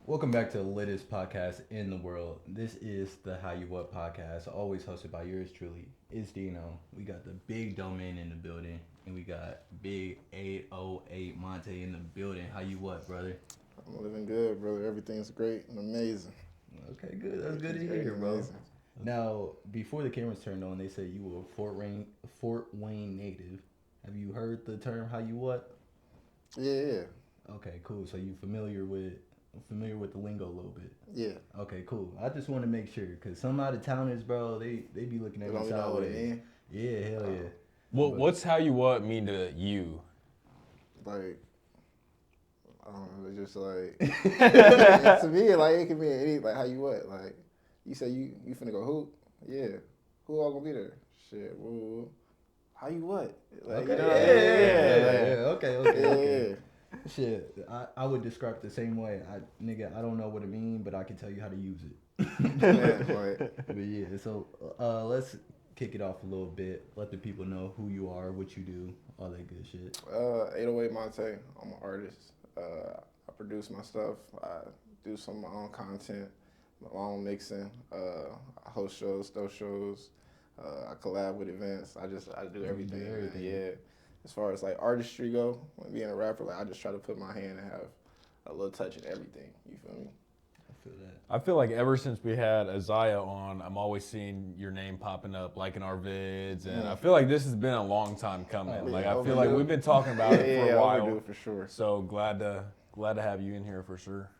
Welcome back to the latest podcast in the world. This is the How You What podcast, always hosted by yours truly. It's Dino. We got the big domain in the building, and we got big 808 Montae in the building. How you what, brother? I'm living good, brother. Everything's great and amazing. Okay, good. That's good Everything's to great hear, and bro. amazing. Now, before the cameras turned on, they said you were a Fort Wayne native. Have you heard the term "How you what"? Yeah, Okay, cool. So you familiar with the lingo a little bit. yeah. Okay, cool. I just want to make sure because some out of towners, bro, they be looking They at me don't even know what it sideways. means. Yeah, hell yeah. Well, But what's how you what mean to you? Like, I don't know. It's just like, to me, like, it can be any, like, how you what? Like, you say you finna go hoop? Yeah. Who all gonna be there? Shit, woo. How you what? Like, okay, you know what I mean? yeah. Okay, Yeah, okay. Shit, I would describe it the same way. Nigga, I don't know what it mean, but I can tell you how to use yeah. it. Like, But yeah, so let's kick it off a little bit. Let the people know who you are, what you do, all that good shit. 808 Montae. I'm an artist. I produce my stuff. I do some of my own content, my own mixing. I host shows, throw shows. I collab with events. I do everything. do Man. everything. Yeah. As far as like artistry go, when being a rapper, like I just try to put my hand and have a little touch in everything. You feel me? I feel that. I feel like ever since we had Isaiah on, I'm always seeing your name popping up, like in our vids, and I feel like this has been a long time coming. Oh, Like yeah, I feel like overdue. we've been talking about it for a while. Overdue for sure. So glad to have you in here for sure.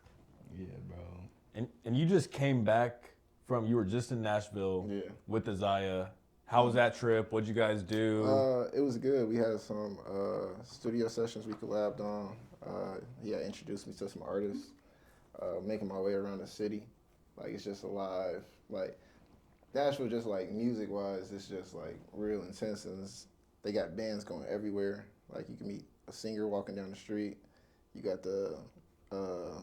Yeah, bro. And you just came back from you were just in Nashville Yeah. with Isaiah. How was that trip? What'd you guys do? It was good. We had some studio sessions we collabed on. He had introduced me to some artists. Making my way around the city, like it's just alive. Like Nashville, just like music wise, it's just like real intense, and they got bands going everywhere. Like you can meet a singer walking down the street. You got uh,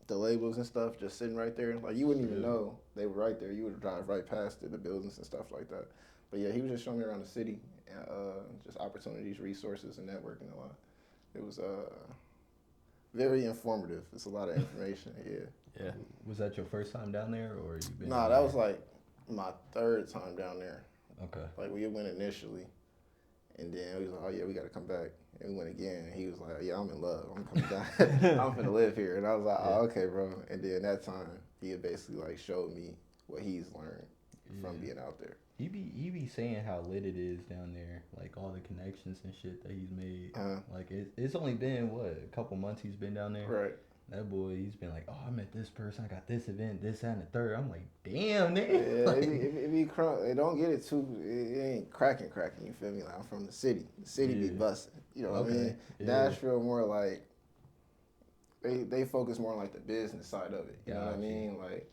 the labels and stuff just sitting right there. Like you wouldn't even know they were right there. You would drive right past it, the buildings and stuff like that. But yeah, he was just showing me around the city, just opportunities, resources, and networking a lot. It was very informative. It's a lot of information. Yeah. Yeah. Was that your first time down there, or you been? Nah, down that there? was like my third time down there. Okay. Like we went initially, and then we was like, oh yeah, we got to come back. And we went again, and he was like, yeah, I'm in love. I'm coming down. I'm finna live here. And I was like, oh, okay, bro. And then that time, he had basically like showed me what he's learned from being out there. He be saying how lit it is down there, like all the connections and shit that he's made. Like it's only been what a couple months he's been down there. Right. That boy, he's been like, oh, I met this person, I got this event, this that, and the third. I'm like, damn, nigga. Yeah, Like, it be crunk. They don't get it too. It ain't cracking. You feel me? Like I'm from the city. The city be Yeah. busting. You know what I Okay. mean? Yeah. Nashville more like they focus more on like the business side of it. You know what I Gotcha. mean? Like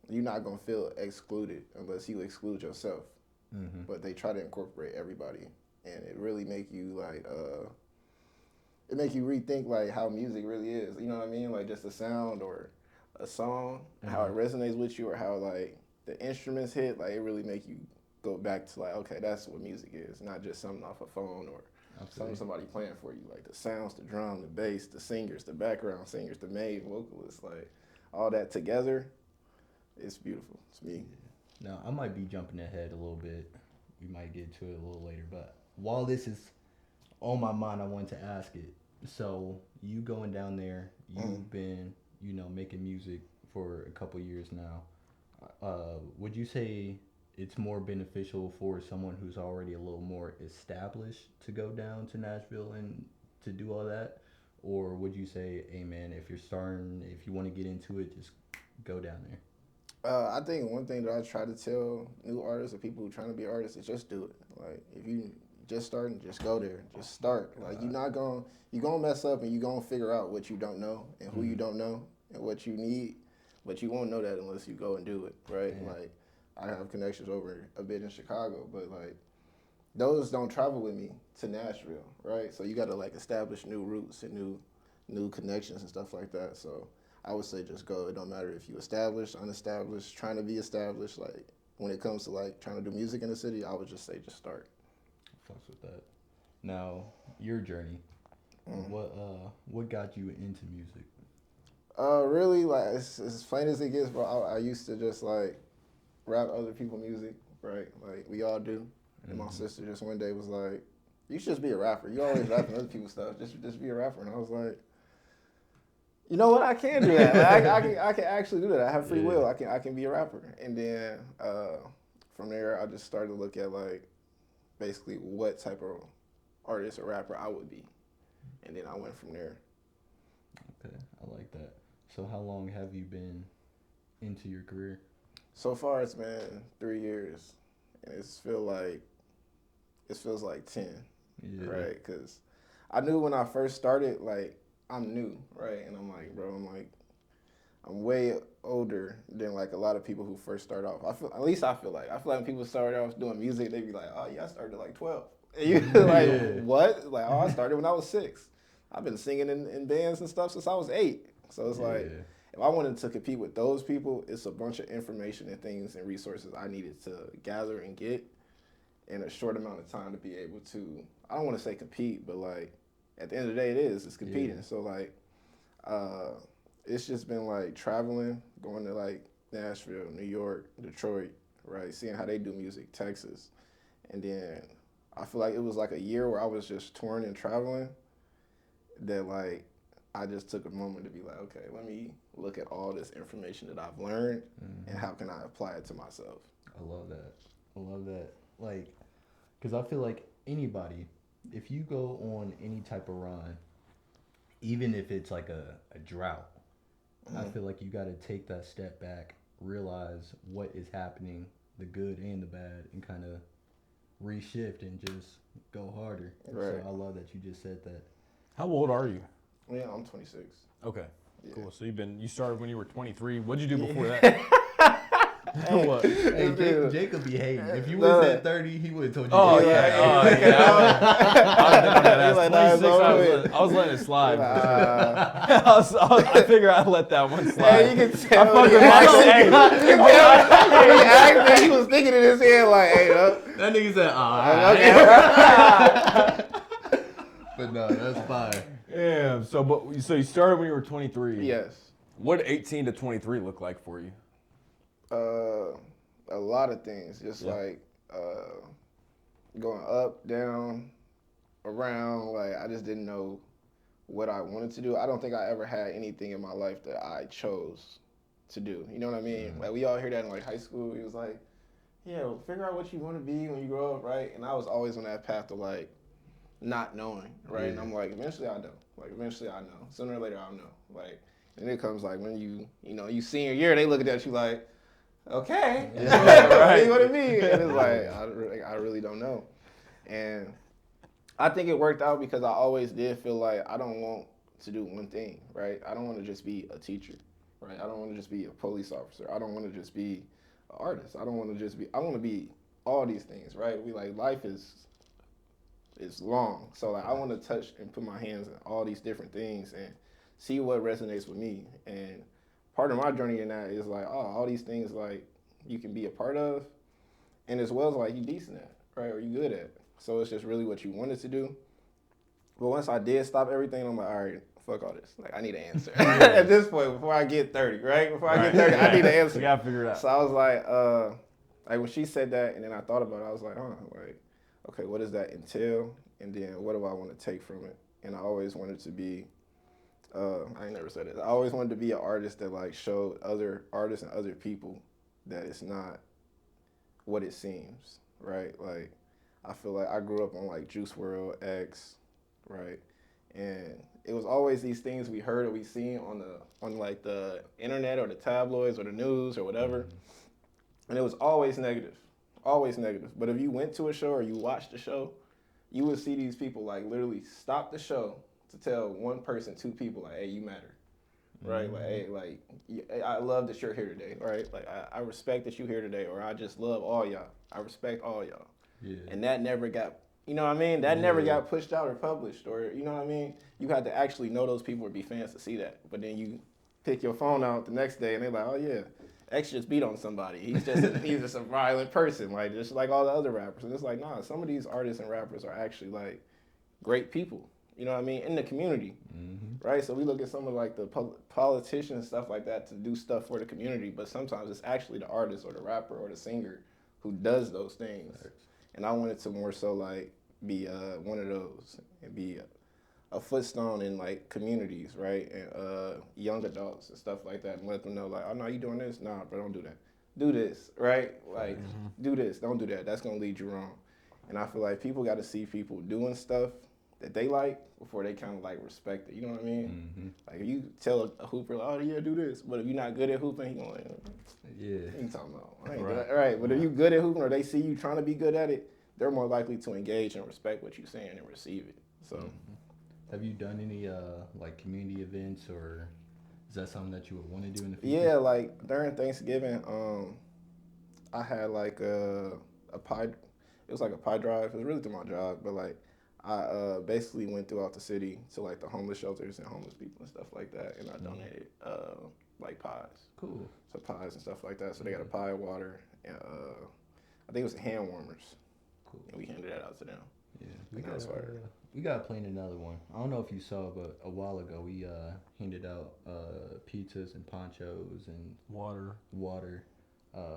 you're not gonna feel excluded unless you exclude yourself. Mhm. But they try to incorporate everybody, and it really make you like it make you rethink like how music really is. You know what I mean? Like just a sound or a song, how it resonates with you, or how like the instruments hit. Like it really make you go back to like, okay, that's what music is, not just something off a phone or something somebody playing for you. Like the sounds, the drum, the bass, the singers, the background singers, the main vocalists, like all that together, it's beautiful to me. Now, I might be jumping ahead a little bit. We might get to it a little later, but while this is on my mind, I wanted to ask it. So, you going down there, you've been, making music for a couple years now. Would you say it's more beneficial for someone who's already a little more established to go down to Nashville and to do all that? Or would you say, hey man, if you're starting, if you want to get into it, just go down there? I think one thing that I try to tell new artists or people who trying to be artists is just do it. Like if you just starting, just go there. Just start. Like you're gonna mess up and you're gonna figure out what you don't know and who you don't know and what you need, but you won't know that unless you go and do it, right? Yeah. Like I have connections over a bit in Chicago, but like those don't travel with me to Nashville, right? So you got to like establish new roots and new connections and stuff like that. So I would say just go. It don't matter if you established, unestablished, trying to be established. Like when it comes to like trying to do music in the city, I would just say just start. Fucks with that. Now, your journey. What got you into music? Really, like it's as plain as it gets, bro. I used to just like rap other people's music, right? Like we all do. And my sister just one day was like, "You should just be a rapper. You always rapping other people's stuff. Just be a rapper." And I was like, "You know what? I can do that. Like, I can actually do that. I have free will. I can be a rapper." And then from there, I just started to look at like basically what type of artist or rapper I would be, and then I went from there. Okay, I like that. So how long have you been into your career? So far, it's been 3 years, and it feels like 10, Yeah. right? Because I knew when I first started, like I'm new, right? And I'm like, bro, I'm way older than like a lot of people who first start off. At least I feel like when people start off doing music, they be like, oh yeah, I started at like 12. And you like what? Like, oh, I started when I was 6. I've been singing in bands and stuff since I was 8. So it's like, if I wanted to compete with those people, it's a bunch of information and things and resources I needed to gather and get in a short amount of time to be able to, I don't want to say compete, but like at the end of the day, it's competing. Yeah. So like, it's just been like traveling, going to like Nashville, New York, Detroit, right? Seeing how they do music, Texas. And then I feel like it was like a year where I was just touring and traveling that like, I just took a moment to be like, okay, let me look at all this information that I've learned and how can I apply it to myself. I love that. I love that. Like, because I feel like anybody, if you go on any type of run, even if it's like a drought, I feel like you got to take that step back, realize what is happening, the good and the bad, and kind of reshift and just go harder. Right. So I love that you just said that. How old are you? Yeah, I'm 26. Okay, cool. So you started when you were 23. What'd you do before that? What? Hey, Jacob be hating. If you was at 30, he would have told you. Oh, I was letting it slide. I figured I'd let that one slide. Hey, you can tell. He was thinking in his head like, hey, that nigga said, okay. But no, that's fire. Yeah. So you started when you were 23. Yes. What did 18 to 23 look like for you? A lot of things, just like going up, down, around. Like I just didn't know what I wanted to do. I don't think I ever had anything in my life that I chose to do. You know what I mean? Like we all hear that in like high school. He was like, yeah, well, figure out what you want to be when you grow up, right? And I was always on that path of like not knowing, right? And I'm like, eventually I know. Like eventually I know. Sooner or later I'll know. Like, and it comes like when you senior year, they look at you like, okay, right? What it mean? And it's like I really don't know, and I think it worked out because I always did feel like I don't want to do one thing, right? I don't want to just be a teacher, right? I don't want to just be a police officer. I don't want to just be an artist. I don't want to just be. I want to be all these things, right? We like life is long, so like I want to touch and put my hands in all these different things and see what resonates with me. And part of my journey in that is like, all these things like you can be a part of, and as well as like you decent at, right, or you good at. So it's just really what you wanted to do. But once I did stop everything, I'm like, all right, fuck all this. Like I need an answer at this point before I get 30, right? Before I get 30, I need an answer. You gotta figure it out. So I was like when she said that, and then I thought about it, I was like, like, okay, what does that entail? And then what do I want to take from it? And I always wanted to be. I ain't never said it. I always wanted to be an artist that like showed other artists and other people that it's not what it seems, right? Like I feel like I grew up on like Juice WRLD, X, right? And it was always these things we heard or we seen on like the internet or the tabloids or the news or whatever. And it was always negative. Always negative. But if you went to a show or you watched the show, you would see these people like literally stop the show to tell one person, 2 people, like, hey, you matter, right? Like, hey, like, I love that you're here today, right? Like, I respect that you're here today, or I just love all y'all. I respect all y'all. Yeah. And that never got, you know what I mean? That never got pushed out or published, or, you know what I mean? You had to actually know those people or be fans to see that. But then you pick your phone out the next day, and they're like, oh, yeah, X just beat on somebody. He's just a violent person, like, just like all the other rappers. And it's like, nah, some of these artists and rappers are actually, like, great people. you know what I mean, in the community, right? So we look at some of like the politicians and stuff like that to do stuff for the community, but sometimes it's actually the artist or the rapper or the singer who does those things. Right. And I wanted to more so like be one of those and be a footstone in like communities, right? And young adults and stuff like that, and let them know like, oh no, you doing this? Nah, bro, don't do that. Do this, right? Like, do this, don't do that. That's gonna lead you wrong. And I feel like people got to see people doing stuff that they like before they kind of like respect it. You know what I mean? Like if you tell a hooper, like, oh yeah, do this, but if you're not good at hooping, he gonna you talking about I ain't good. Right? But if you good at hooping or they see you trying to be good at it, they're more likely to engage and respect what you're saying and receive it. So, have you done any like community events, or is that something that you would want to do in the future? Yeah, like during Thanksgiving, I had like a pie. It was like a pie drive. It was really through my job, but like I basically went throughout the city to like the homeless shelters and homeless people and stuff like that, and I donated like pies. Cool. So pies and stuff like that. So they got a pie, water, and I think it was hand warmers. Cool. And we handed that out to them. Yeah, we got planned another one. I don't know if you saw, but a while ago we handed out pizzas and ponchos and water.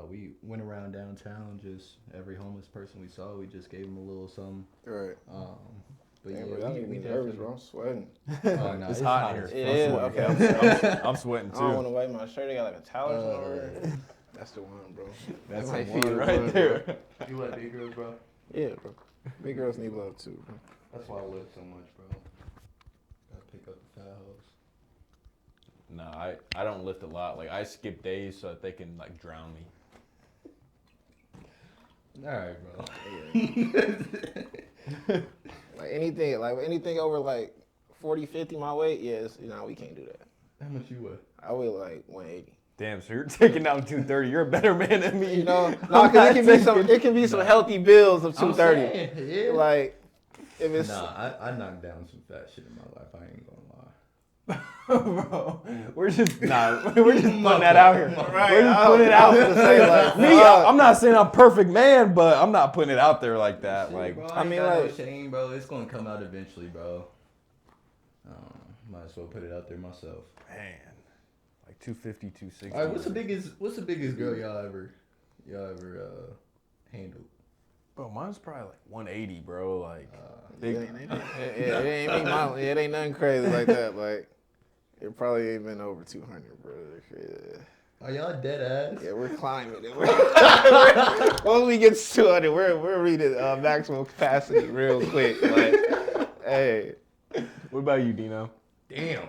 We went around downtown, just every homeless person we saw, we just gave them a little something. Right. But damn, yeah, bro, we nervous, bro. I'm sweating. Oh, no, it's hot here. It is. Okay. I'm sweating too. I don't want to wipe my shirt. They got like a towel over. That's the one, bro. That's my the one feet right there. You like big girls, bro? Yeah, bro. Big girls need love too, bro. That's why I lift so much, bro. Gotta pick up the fat hoes. No, I don't lift a lot. Like I skip days so that they can like drown me. All right, bro. like anything over like 40, 50 my weight, yes, we can't do that. How much you weigh? I weigh like 180. Damn, so you're taking down 230. You're a better man than me. No, because it can be some healtty bills of 230. Yeah. Like if it's I knocked down some fat shit in my life. I ain't gonna lie. Bro, we're just putting that out here. Right, we're just putting it out to say like me. I'm not saying I'm a perfect man, but I'm not putting it out there like that. Shit, like bro, I mean, got like no shame, bro. It's gonna come out eventually, bro. Might as well put it out there myself. Man, like 250, 260. All right, what's the biggest girl y'all ever handled? Bro, mine's probably like 180, bro. Like, it ain't nothing crazy like that. Like, it probably ain't been over 200, bro. Yeah. Are y'all dead ass? Yeah, we're climbing. Once we get to 200, we're reaching maximum capacity real quick. Like, hey. What about you, Dino? Damn.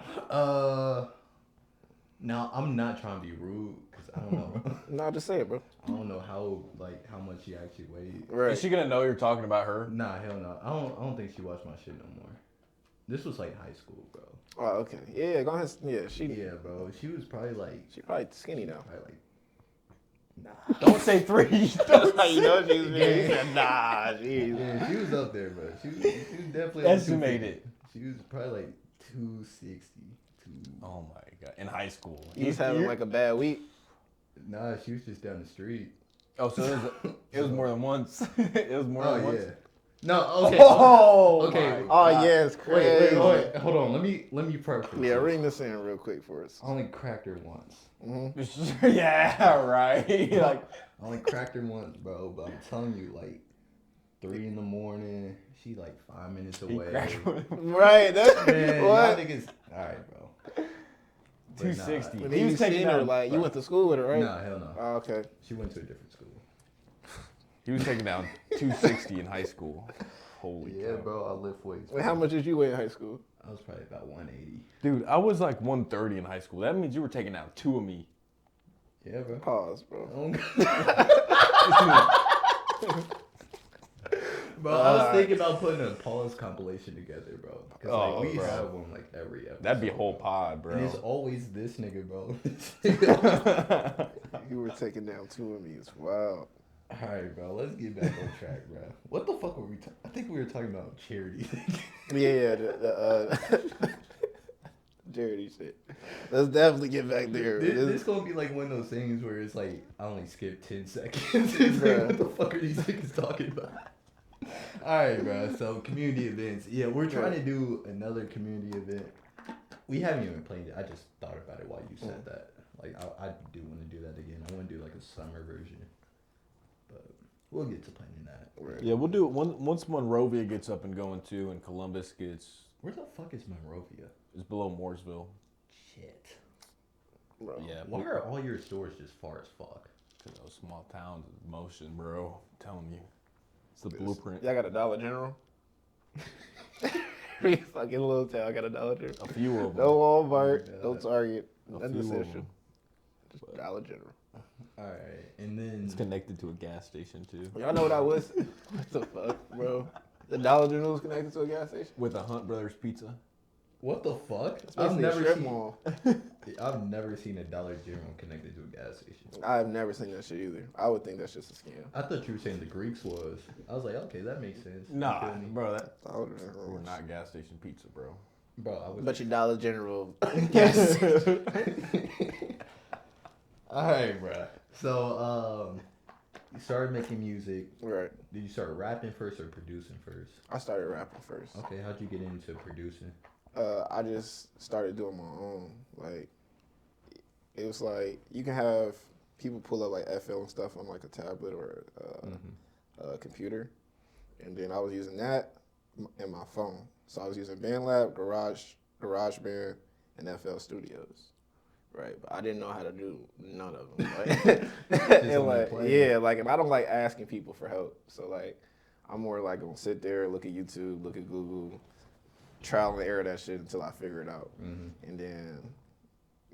Now I'm not trying to be rude because I don't know. No, just say it, bro. I don't know how much she actually weighed. Right. Is she gonna know you're talking about her? Nah, hell no. I don't think she watched my shit no more. This was like high school, bro. Oh, okay. Yeah, go ahead. Yeah, Yeah, bro. She was probably like. She probably skinny now. Probably like. Nah. Don't say 3. That's how you know she was big. He said, nah, jeez. Yeah, she was up there, bro. She was definitely. Estimated. She was probably like 260. Oh my god! In high school, You was having like a bad week. Nah, she was just down the street. Oh, so it was more than once. It was more than once. Yeah. No, okay. Oh, okay. Oh yes, crazy. Wait. Hold on. Let me prep. Yeah, ring this in real quick for us. I only cracked her once. Mm-hmm. Yeah, right. Like I only cracked her once, bro. But I'm telling you, like 3 a.m. She like 5 minutes away. Right. That's Man, what. I think it's all right, bro. 260. Nah, he was taking her like you went to school with her, right? Nah, hell no. Oh, okay. She went to a different school. He was taking down 260 in high school. Holy cow. bro. I lift weights. Wait, how much did you weigh in high school? I was probably about 180. Dude, I was like 130 in high school. That means you were taking down 2 of me. Yeah, bro. Pause, bro. Bro, I was thinking about putting a pause compilation together, bro. Because we have one like every episode. That'd be a whole pod, bro. And it's always this nigga, bro. You were taking down 2 of me. It's wild. All right, bro. Let's get back on track, bro. What the fuck were we? I think we were talking about charity. Yeah, the charity shit. Let's definitely get back there. This gonna be like one of those things where it's like I only skipped 10 seconds. It's like, what the fuck are these niggas talking about? All right, bro. So community events. Yeah, we're trying to do another community event. We haven't even planned it. I just thought about it while you said that. Like, I do want to do that again. I want to do like a summer version, but we'll get to planning that. Right. Yeah, we'll do it once Monrovia gets up and going too, and Columbus gets. Where the fuck is Monrovia? It's below Mooresville. Shit. Bro. Yeah. Why are all your stores just far as fuck? Cause those small towns is motion, bro. I'm telling you, it's the blueprint. Y'all got a Dollar General? Fucking little town, I got a Dollar General. A few of them. No Walmart, no Target, A nothing few of essential. them. Just Dollar General. All right, and then It's connected to a gas station too. Y'all know what I was? What the fuck, bro? The Dollar General was connected to a gas station? With a Hunt Brothers pizza. what the fuck? I've never seen. I've never seen a Dollar General connected to a gas station. I've never seen that shit either. I would think that's just a scam. I thought you were saying the Greeks was. I was like, okay, that makes sense. You Nah, feel me? bro, that Dollar General. we're not gas station pizza, bro. Bro, I was. But your Dollar General gas station. All right, bro. So, you started making music. Right. Did you start rapping first or producing first? I started rapping first. Okay, how'd you get into producing? I just started doing my own. Like, it was like you can have people pull up like FL and stuff on like a tablet or a computer, and then I was using that in my phone. So I was using BandLab, GarageBand, and FL Studios. Right, but I didn't know how to do none of them. Like, and like, yeah, like, and I don't like asking people for help. So like, I'm more like gonna sit there, look at YouTube, look at Google, trial and error that shit until I figure it out. And then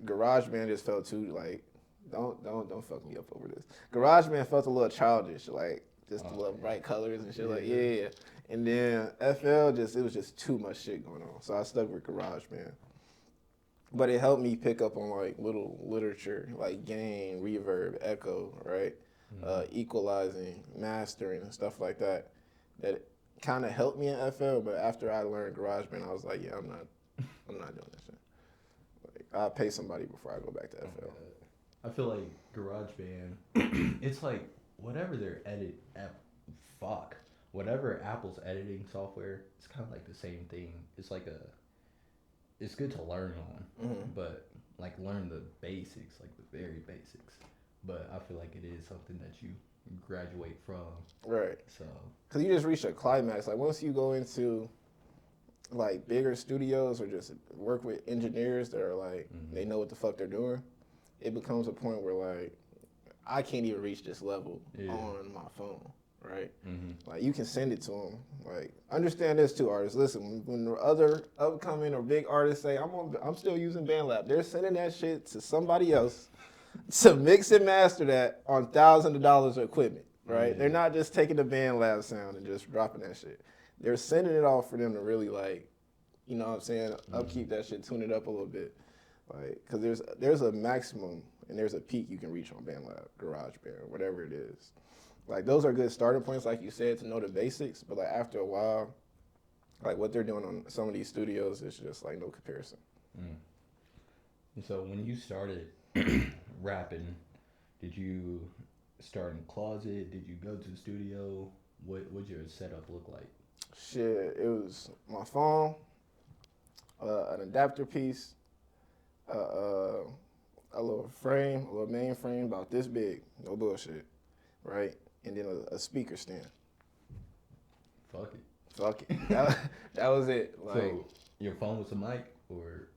GarageBand just felt too like, don't fuck me up over this. GarageBand felt a little childish, like just the little bright colors and shit. Like yeah. And then FL it was just too much shit going on. So I stuck with GarageBand. But it helped me pick up on like little literature, like gain, reverb, echo, right? Equalizing, mastering, and stuff like that. That kind of helped me in FL. But after I learned GarageBand, I was like, yeah, I'm not doing that shit. Like, I'll pay somebody before I go back to FL. I feel like GarageBand, it's like whatever their whatever Apple's editing software, it's kind of like the same thing. It's like it's good to learn on, but like learn the basics, like the very basics. But I feel like it is something that you graduate from. Right. So. Because you just reach a climax. Like once you go into like bigger studios or just work with engineers that are like, they know what the fuck they're doing, it becomes a point where like, I can't even reach this level on my phone. Right? Like you can send it to them. Like understand this too, artists. Listen, when the other upcoming or big artists say I'm still using BandLab, they're sending that shit to somebody else to mix and master that on thousands of dollars of equipment. Right? They're not just taking the BandLab sound and just dropping that shit. They're sending it off for them to really like, you know what I'm saying, upkeep that shit, tune it up a little bit. Like, cause there's a maximum and there's a peak you can reach on BandLab, GarageBand, whatever it is. Like those are good starting points, like you said, to know the basics. But like after a while, like what they're doing on some of these studios is just like no comparison. And so when you started rapping, did you start in the closet? Did you go to the studio? What'd your setup look like? Shit, it was my phone, an adapter piece, a little frame, a little main frame about this big, no bullshit, right? And then a speaker stand. Fuck it. That was it. Like, so your phone was a mic or?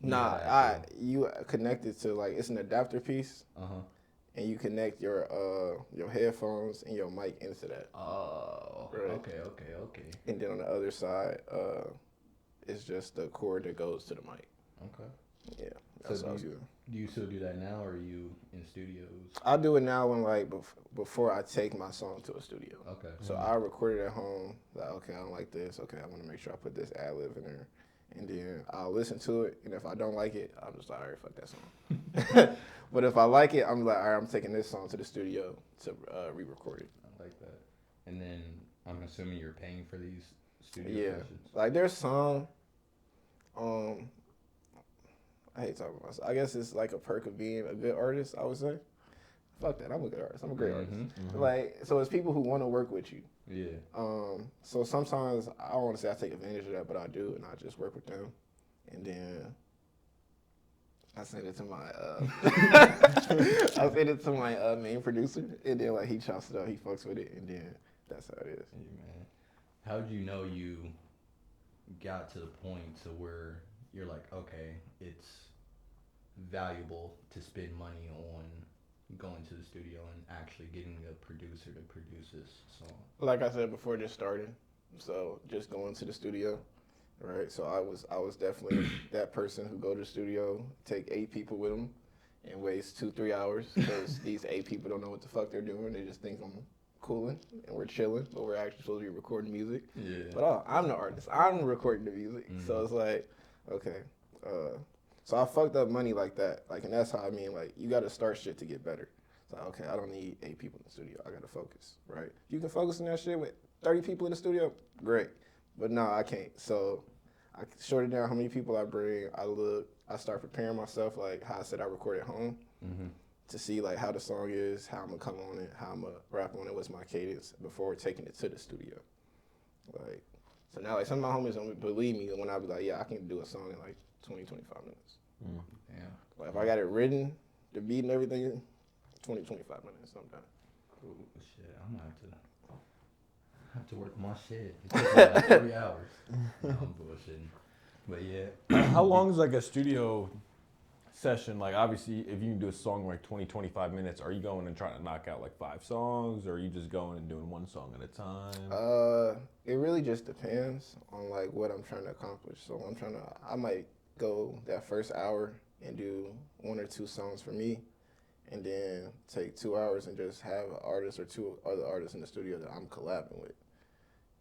Nah, you connected to like it's an adapter piece. And you connect your headphones and your mic into that. Oh. Right. Okay. And then on the other side, it's just the cord that goes to the mic. Okay. Yeah. That's what I was using. Do you still do that now, or are you in studios? I do it now when like before I take my song to a studio. Okay. So I record it at home. Like, okay, I don't like this. Okay, I want to make sure I put this ad lib in there, and then I'll listen to it. And if I don't like it, I'm just like, all right, fuck that song. But if I like it, I'm like, all right, I'm taking this song to the studio to re-record it. I like that. And then I'm assuming you're paying for these studio sessions. Like there's some. I hate talking about myself. I guess it's like a perk of being a good artist, I would say. fuck that. I'm a good artist. I'm a great artist. Mm-hmm. Like, so it's people who want to work with you. Yeah. So sometimes I don't want to say I take advantage of that, but I do, and I just work with them, and then I send it to my main producer, and then like he chops it up, he fucks with it, and then that's how it is. Hey, man. How'd you know you got to the point to where you're like, okay, it's valuable to spend money on going to the studio and actually getting a producer to produce this song? Like I said before, just starting, so just going to the studio, right? So I was definitely that person who go to the studio, take 8 people with them, and waste 2-3 hours because these 8 people don't know what the fuck they're doing. They just think I'm cooling and we're chilling, but we're actually supposed to be recording music. Yeah. But I'm the artist. I'm recording the music. So it's like, okay. So I fucked up money like that. Like, and that's how I mean, like, you got to start shit to get better. So, okay, I don't need 8 people in the studio. I got to focus, right? You can focus on that shit with 30 people in the studio, great. But no, I can't. So I shorted down how many people I bring. I start preparing myself, like how I said I record at home, to see like how the song is, how I'm gonna come on it, how I'm gonna rap on it, what's my cadence before taking it to the studio. Like, so now like some of my homies don't believe me when I be like, yeah, I can do a song in like 20-25 minutes. Yeah. Like if I got it written, the beat and everything, 20-25 minutes sometime. Ooh, shit, I'm gonna have to work my shit. It takes me like 3 hours. No, I'm bullshitting. But yeah. How long is like a studio session? Like obviously if you can do a song like 20-25 minutes, are you going and trying to knock out like 5 songs, or are you just going and doing one song at a time? It really just depends on like what I'm trying to accomplish. So I might go that first hour and do 1 or 2 songs for me, and then take 2 hours and just have an artist or 2 other artists in the studio that I'm collabing with.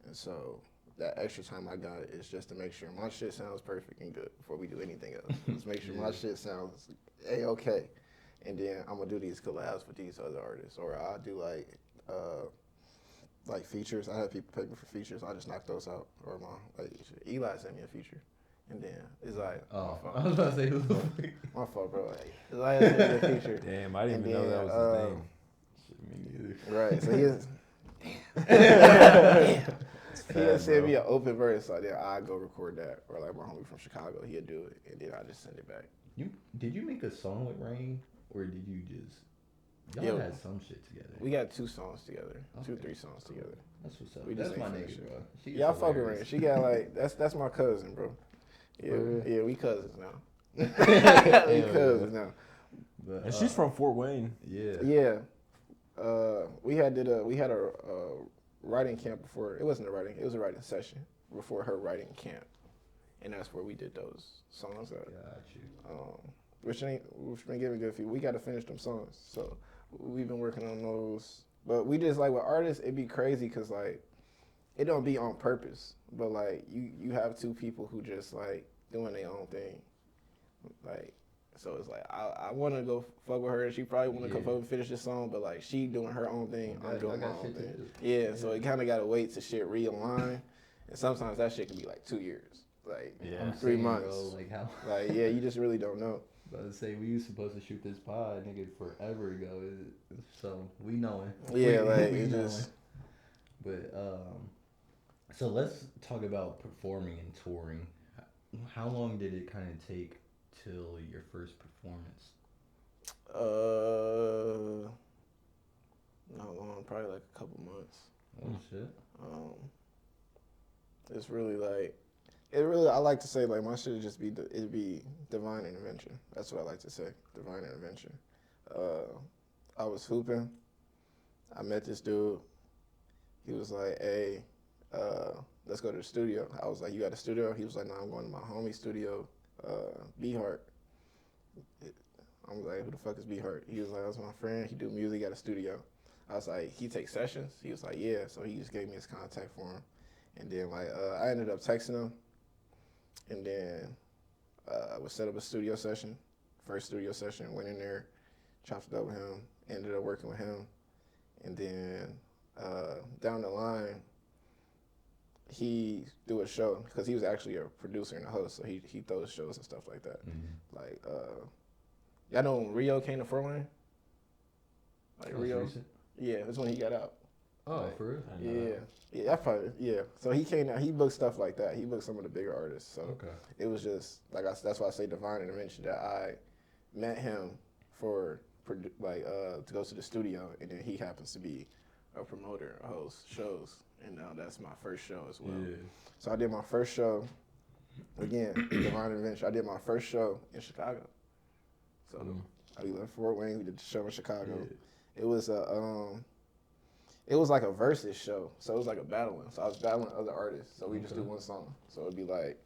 And so that extra time I got is just to make sure my shit sounds perfect and good before we do anything else. Let's make sure my shit sounds A-okay. And then I'm gonna do these collabs with these other artists. Or I'll do like features. I have people pay me for features. I just knock those out. Or Eli sent me a feature. And then it's like, Oh, my I fault. was about to say, who? My fault, bro. Like, Eli sent me a feature. Damn, I didn't And even know that then, was his name. Shit, me neither. Right, so he is. He had sent me an open verse, so then I go record that, or like my homie from Chicago, he'd do it, and then I just send it back. Did you make a song with Rain, or did you just? Y'all had some shit together. We got 2 songs together, Okay. 2-3 songs together. That's what's up. We That's just my ain't nigga, finished it. bro. Yeah, I fuck with Rain. She got like that's my cousin, bro. Yeah, we cousins now. We cousins now. But, And she's from Fort Wayne. Yeah. Yeah, we had a writing camp before. It wasn't a writing. It was a writing session before her writing camp, and that's where we did those songs at. Got you. Which been giving good feedback. We got to finish them songs, so we've been working on those. But we just like with artists, it'd be crazy because like it don't be on purpose, but like you have 2 people who just like doing their own thing, like. So it's like I want to go fuck with her. She probably want to come up and finish this song, but like she doing her own thing, I'm doing my own thing. Yeah, so it kind of gotta wait to shit realign, and sometimes that shit can be like 2 years, like 3 months. Bro, like how? Like yeah, you just really don't know. But to say we was supposed to shoot this pod, nigga, forever ago. So we knowing. Yeah, like we it knowing. just. But so let's talk about performing and touring. How long did it kind of take till your first performance? Not long, probably like a couple months. Oh shit. It's really like, I like to say like my shit would just be, it'd be divine intervention. That's what I like to say, divine intervention. I was hooping. I met this dude. He was like, hey, let's go to the studio. I was like, you got a studio? He was like, no, I'm going to my homie's studio, B-Heart. I was like, who the fuck is B-Heart? He was like, that's my friend. He do music at a studio. I was like, he takes sessions? He was like, yeah. So he just gave me his contact for him. And then like I ended up texting him. And then I would set up a studio session. First studio session, went in there, chopped it up with him, ended up working with him. And then down the line, he do a show, because he was actually a producer and a host, so he throws shows and stuff like that. Mm-hmm. Like, y'all know when Rio came to Fort Wayne? Like That was Rio. recent? Yeah, that's when he got out. Oh, Like, for real? Yeah, I probably, yeah. So he came out, he booked stuff like that. He booked some of the bigger artists. So Okay. it was just, that's why I say divine intervention, that I met him for, to go to the studio, and then he happens to be a promoter, a host, shows. And now that's my first show as well. Yeah. So I did my first show, again, divine intervention. I did my first show in Chicago. So I left Fort Wayne, we did the show in Chicago. Yeah. It was like a versus show, so it was like a battling. So I was battling other artists, so we just do one song. So it'd be like,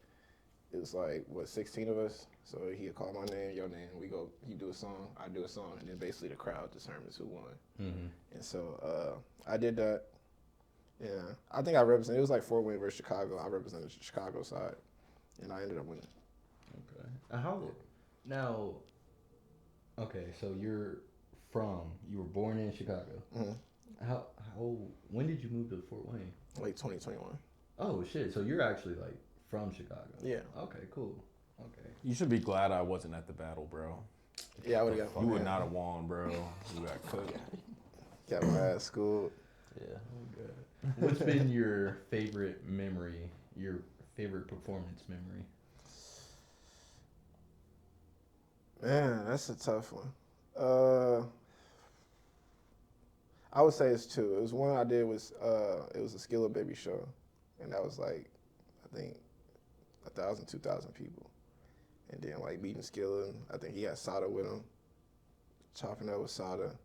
it was like, 16 of us. So he'd call my name, your name, we go, you do a song, I do a song, and then basically the crowd determines who won. Mm-hmm. And so I did that. Yeah, I think I represented, it was like Fort Wayne versus Chicago. I represented the Chicago side, and I ended up winning. Okay. Now, okay, so you were born in Chicago. Mm-hmm. When did you move to Fort Wayne? Like 2021. Oh shit! So you're actually like from Chicago. Yeah. Okay. Cool. Okay. You should be glad I wasn't at the battle, bro. Yeah, I would have got. You would not have won, bro. You got cooked. Got my ass schooled. Yeah. Okay. What's been your favorite memory? Your favorite performance memory? Man, that's a tough one. I would say it's two. It was one I did was it was a Skilla Baby show, and that was like, I think 1,000, 2,000 people, and then like meeting Skilla. I think he had Sada with him, chopping up with Sada.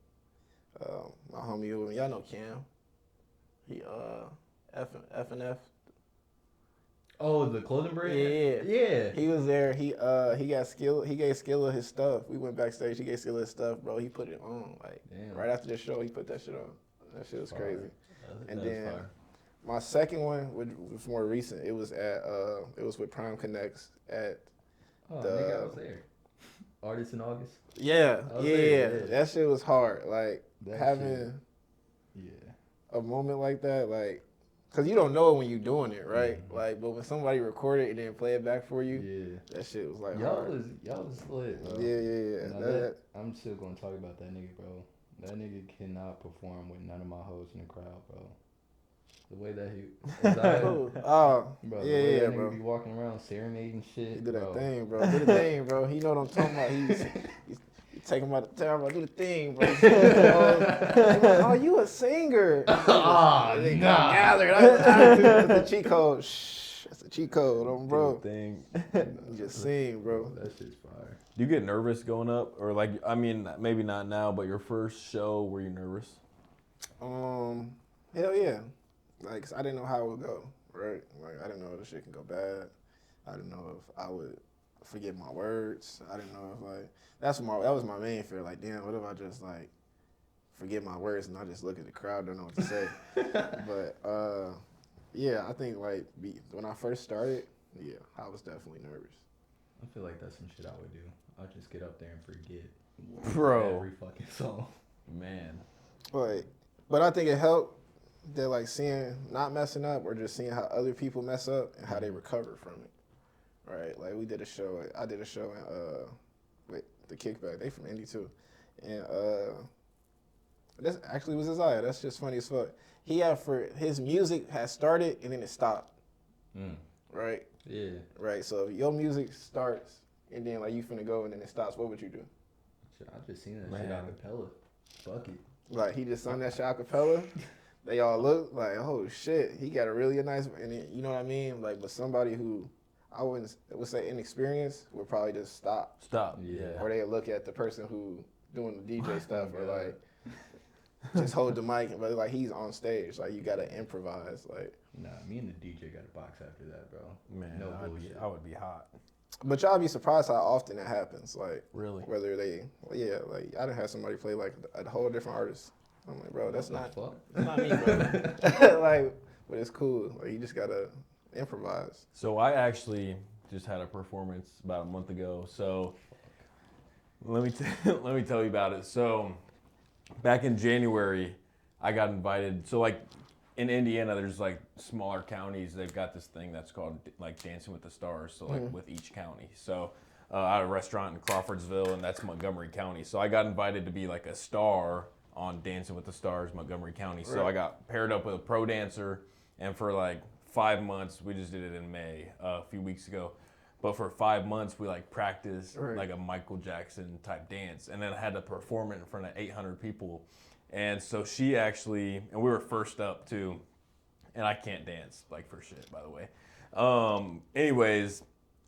My homie, y'all know Cam. He F and F. Oh, the clothing brand. Yeah. He was there. He got Skilla. He gave Skilla his stuff. We went backstage. He gave Skilla his stuff, bro. He put it on like right after the show. He put that shit on. That shit was crazy. And then my second one was more recent. It was with Prime Connects at I was there. Artists in August. Yeah. There. That shit was hard. Like That having shit. a moment like that, like. Cause you don't know it when you're doing it, right? Mm-hmm. Like, but when somebody record it and then play it back for you, that shit was like y'all hard. was lit, bro. Yeah. I'm still gonna talk about that nigga, bro. That nigga cannot perform with none of my hoes in the crowd, bro. The way that he, bro. The way that nigga be walking around serenading shit. He do that bro. thing, bro. Do the thing, bro. He know what I'm talking about. He's taking him out the town, bro. Do the thing, bro. Oh, you a singer? Nah. Gathered. That's the cheat code. Shh. That's the cheat code, bro. Thing. You just sing, bro. That shit's fire. Do you get nervous going up, or like, I mean, maybe not now, but your first show, were you nervous? Hell yeah. Like, I didn't know how it would go, right? Like, I didn't know if the shit can go bad. I didn't know if I would forget my words. I didn't know if, like, that was my main fear. Like, damn, what if I just, like, forget my words and I just look at the crowd, don't know what to say. But, yeah, I think, like, when I first started, yeah, I was definitely nervous. I feel like that's some shit I would do. I'll just get up there and forget Bro. every fucking song. Man. But I think it helped that, like, not messing up or just seeing how other people mess up and how they recover from it. Right? Like, I did a show in, the Kickback. They from Indy, too. And, this actually was Isaiah. That's just funny as fuck. His music has started and then it stopped. Right? Yeah. Right. So if your music starts and then, like, you finna go and then it stops, what would you do? Shit, I just seen that shit a cappella. Fuck it. Like, he just sung that shit a cappella. They all look like, oh shit, he got a really nice, and you know what I mean? Like, but somebody who I would say inexperienced would probably just stop. Yeah. Or they look at the person who doing the DJ stuff, or like just hold the mic, but like he's on stage, like you gotta improvise, like. Nah, me and the DJ got a box after that, bro. Man, no bullshit. I would be hot. But y'all be surprised how often that happens, like. Really? Whether like I done had somebody play like a whole different artist. I'm like, bro, that's not me, bro. Like, but it's cool. Like, you just gotta improvise. So I actually just had a performance about a month ago. So let me tell you about it. So back in January, I got invited. So like in Indiana, there's like smaller counties. They've got this thing that's called like Dancing with the Stars. So like with each county. So I had a restaurant in Crawfordsville, and that's Montgomery County. So I got invited to be like a star on Dancing with the Stars, Montgomery County. So I got paired up with a pro dancer, and for like 5 months, we just did it in May a few weeks ago. But for 5 months, we like practiced like a Michael Jackson type dance, and then I had to perform it in front of 800 people. And so she actually, and we were first up too, and I can't dance like for shit, by the way. Anyways,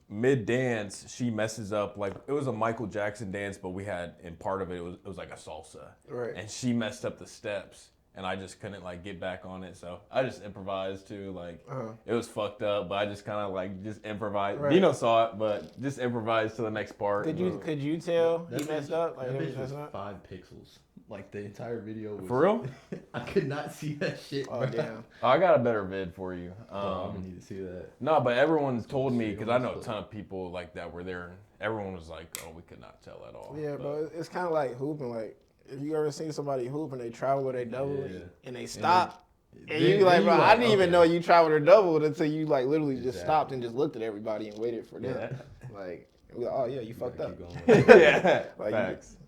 mid-dance, she messes up, like, it was a Michael Jackson dance, but we had, in part of it, it was like a salsa. Right. And she messed up the steps, and I just couldn't, like, get back on it, so I just improvised, too, like, it was fucked up, but I just kind of, like, just improvised. Right. Dino saw it, but just improvised to the next part. Could you tell he messed up? Like, that he bitch was messed up? 5 pixels. Like, the entire video was... For real? I could not see that shit, Oh, bro. damn. I got a better vid for you. Bro, I'm gonna need to see that. No, but everyone's told me, because I know a ton of people like that were there, and everyone was like, oh, we could not tell at all. Yeah, but, bro. It's kind of like hooping. Like, if you ever seen somebody hoop and they travel or they double Yeah. and they stop, and then- you be like, then bro, you I like, didn't even okay. know you traveled or doubled until you, like, literally just Exactly. stopped and just looked at everybody and waited for them. Yeah. Like, we like, oh, yeah, you fucked Gotta up. keep going with it. yeah, Like, facts.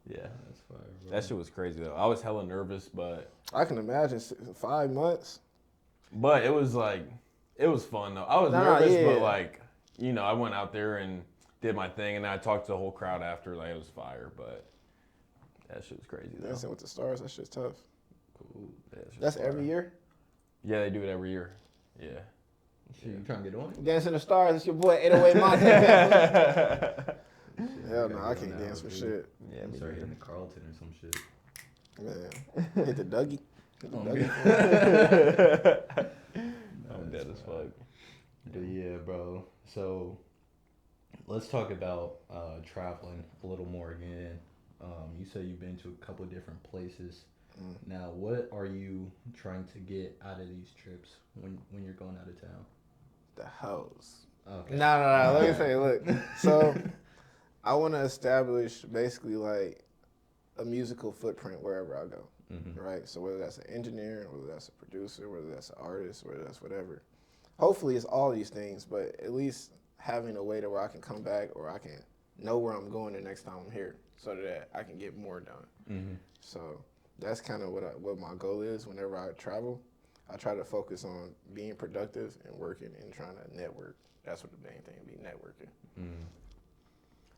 Yeah, That's fire, bro. that shit was crazy though. I was hella nervous, but I can imagine 5 months. it was like, it was fun though. I was Nah, nervous, yeah. but like, you know, I went out there and did my thing, and then I talked to the whole crowd after. Like, it was fire, but that shit was crazy though. Dancing with the Stars, that shit's tough. Cool. That shit was That's fire. every year? Yeah, they do it every year. Yeah. Shit, you trying to get on it? Dancing with the Stars, it's your boy 808 Montae. Hell no, gotta I get can't on that dance for one, shit. Yeah, I'm me sorry, neither. hitting the Carlton or some shit. Man, hit the Dougie. Hit the Oh, Dougie. I'm dead as fuck. But yeah, bro. So let's talk about traveling a little more again. You said you've been to a couple of different places. Now, what are you trying to get out of these trips when you're going out of town? The house. Okay. No. Let me say, look. So, I want to establish basically like a musical footprint wherever I go, right? So whether that's an engineer, whether that's a producer, whether that's an artist, whether that's whatever. Hopefully, it's all these things, but at least having a way to where I can come back or I can know where I'm going the next time I'm here, so that I can get more done. So that's kind of what my goal is. Whenever I travel, I try to focus on being productive and working and trying to network. That's what the main thing be, networking.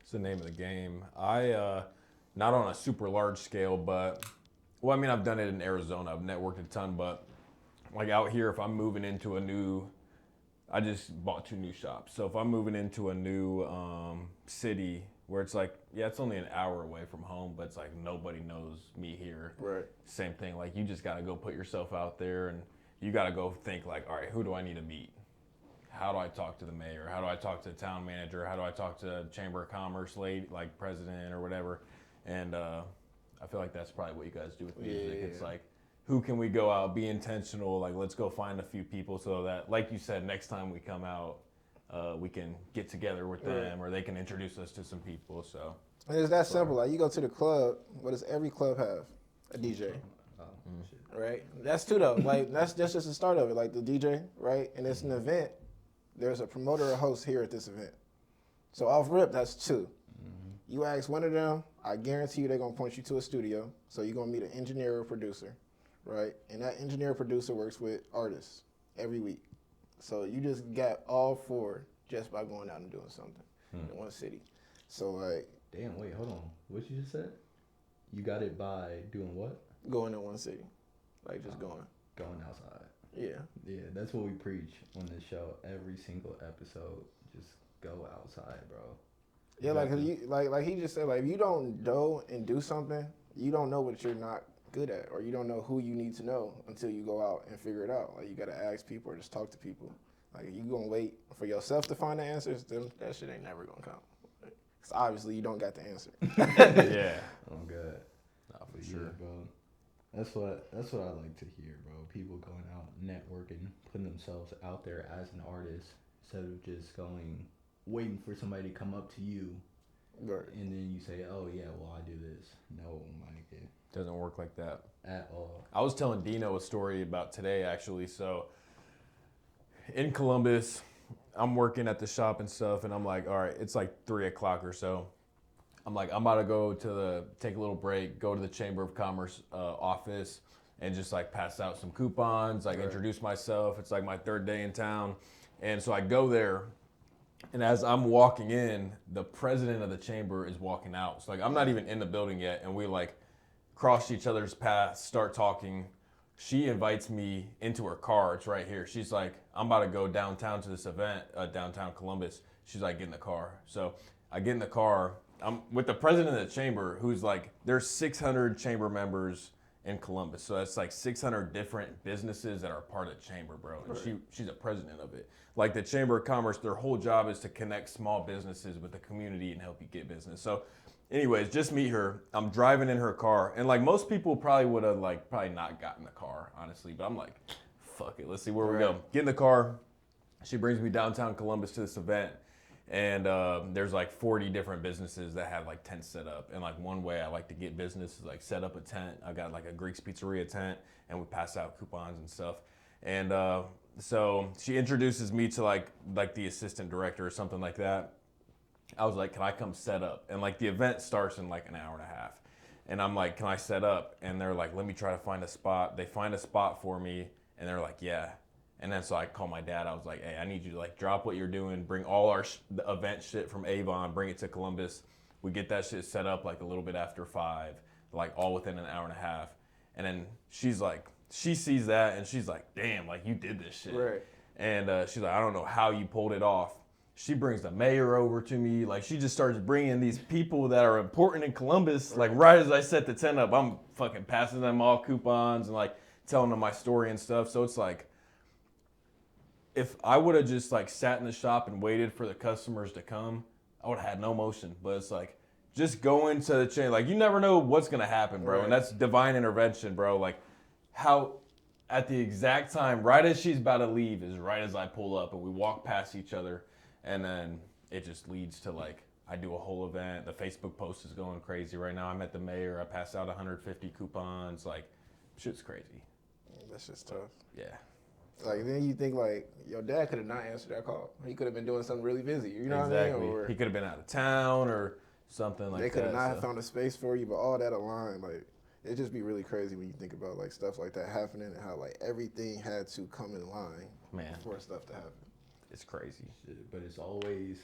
It's the name of the game. I, not on a super large scale, but, well, I mean, I've done it in Arizona. I've networked a ton, but like out here, if I'm moving into I just bought 2 new shops. So if I'm moving into a new city where it's like, yeah, it's only an hour away from home, but it's like nobody knows me here. Right. Same thing. Like, you just got to go put yourself out there, and you got to go think like, all right, who do I need to meet? How do I talk to the mayor? How do I talk to the town manager? How do I talk to the Chamber of Commerce lady, like president or whatever? And I feel like that's probably what you guys do with music. Yeah. It's like, who can we go out, be intentional, like, let's go find a few people so that, like you said, next time we come out, we can get together with them, or they can introduce us to some people. So And it's that simple. Like, you go to the club, what does every club have? A DJ. Shit. Right? That's 2 though. Like, that's just the start of it. Like the DJ, right? And it's an event. There's a promoter or host here at this event. So off rip, that's 2. You ask one of them, I guarantee you they're gonna point you to a studio. So you're gonna meet an engineer or producer, right? And that engineer or producer works with artists every week. So you just got all 4 just by going out and doing something in one city. So like, Damn, wait, hold on. What you just said? You got it by doing what? going in one city, like just going. Going outside. Yeah. Yeah, that's what we preach on this show. Every single episode, just go outside, bro. Yeah, like 'cause you, like he just said, like if you don't go and do something, you don't know what you're not good at, or you don't know who you need to know until you go out and figure it out. Like you gotta ask people or just talk to people. Like if you gonna wait for yourself to find the answers, then that shit ain't never gonna come. Cause obviously you don't got the answer. yeah, Oh, good. nah, for Yeah, sure. bro. That's what I like to hear, bro. People going out, networking, putting themselves out there as an artist instead of just waiting for somebody to come up to you, Right. and then you say, "Oh yeah, well I do this." No, my nigga, Doesn't work like that at all. I was telling Dino a story about today, actually. So in Columbus, I'm working at the shop and stuff, and I'm like, all right, it's like 3 o'clock or so. I'm like, I'm about to go to take a little break, go to the Chamber of Commerce office, and just like pass out some coupons, like introduce myself. It's like my third day in town, and so I go there, and as I'm walking in, the president of the chamber is walking out. So like I'm not even in the building yet, and we like cross each other's paths, start talking. She invites me into her car. It's right here. She's like, I'm about to go downtown to this event, downtown Columbus. She's like, get in the car. So I get in the car. I'm with the president of the chamber, who's like, there's 600 chamber members in Columbus. So that's like 600 different businesses that are part of the chamber, bro. And she's a president of it. Like the Chamber of Commerce, their whole job is to connect small businesses with the community and help you get business. So anyways, just meet her. I'm driving in her car. And like most people probably would have like probably not gotten the car, honestly. But I'm like, fuck it. Let's see where we go. Get in the car. She brings me downtown Columbus to this event. And there's like 40 different businesses that have like tents set up. And like one way I like to get business is like set up a tent. I got like a Greek's Pizzeria tent and we pass out coupons and stuff. And so she introduces me to like the assistant director or something like that. I was like, can I come set up? And like the event starts in like an hour and a half. And I'm like, can I set up? And they're like, let me try to find a spot. They find a spot for me and they're like, yeah. And then so I called my dad. I was like, hey, I need you to like drop what you're doing, bring all our the event shit from Avon, bring it to Columbus. We get that shit set up like a little bit after 5, like all within an hour and a half. And then she's like, she sees that and she's like, damn, like you did this shit. Right. And she's like, I don't know how you pulled it off. She brings the mayor over to me. Like she just starts bringing these people that are important in Columbus. Like right as I set the tent up, I'm fucking passing them all coupons and like telling them my story and stuff. So it's like, if I would have just like sat in the shop and waited for the customers to come, I would have had no motion. But it's like, just go into the chain. Like you never know what's gonna happen, bro. Right. And that's divine intervention, bro. Like how at the exact time, right as she's about to leave, is right as I pull up and we walk past each other, and then it just leads to like I do a whole event. The Facebook post is going crazy right now. I met the mayor. I passed out 150 coupons. Like shit's crazy. That's just tough. Yeah. Like then you think like your dad could have not answered that call. He could have been doing something really busy. You know Exactly. what I mean? Or He could have been out of town or something like that. they could have not found a space for you, but all that aligned, like it just be really crazy when you think about like stuff like that happening and how like everything had to come in line for stuff to happen. It's crazy. But it's always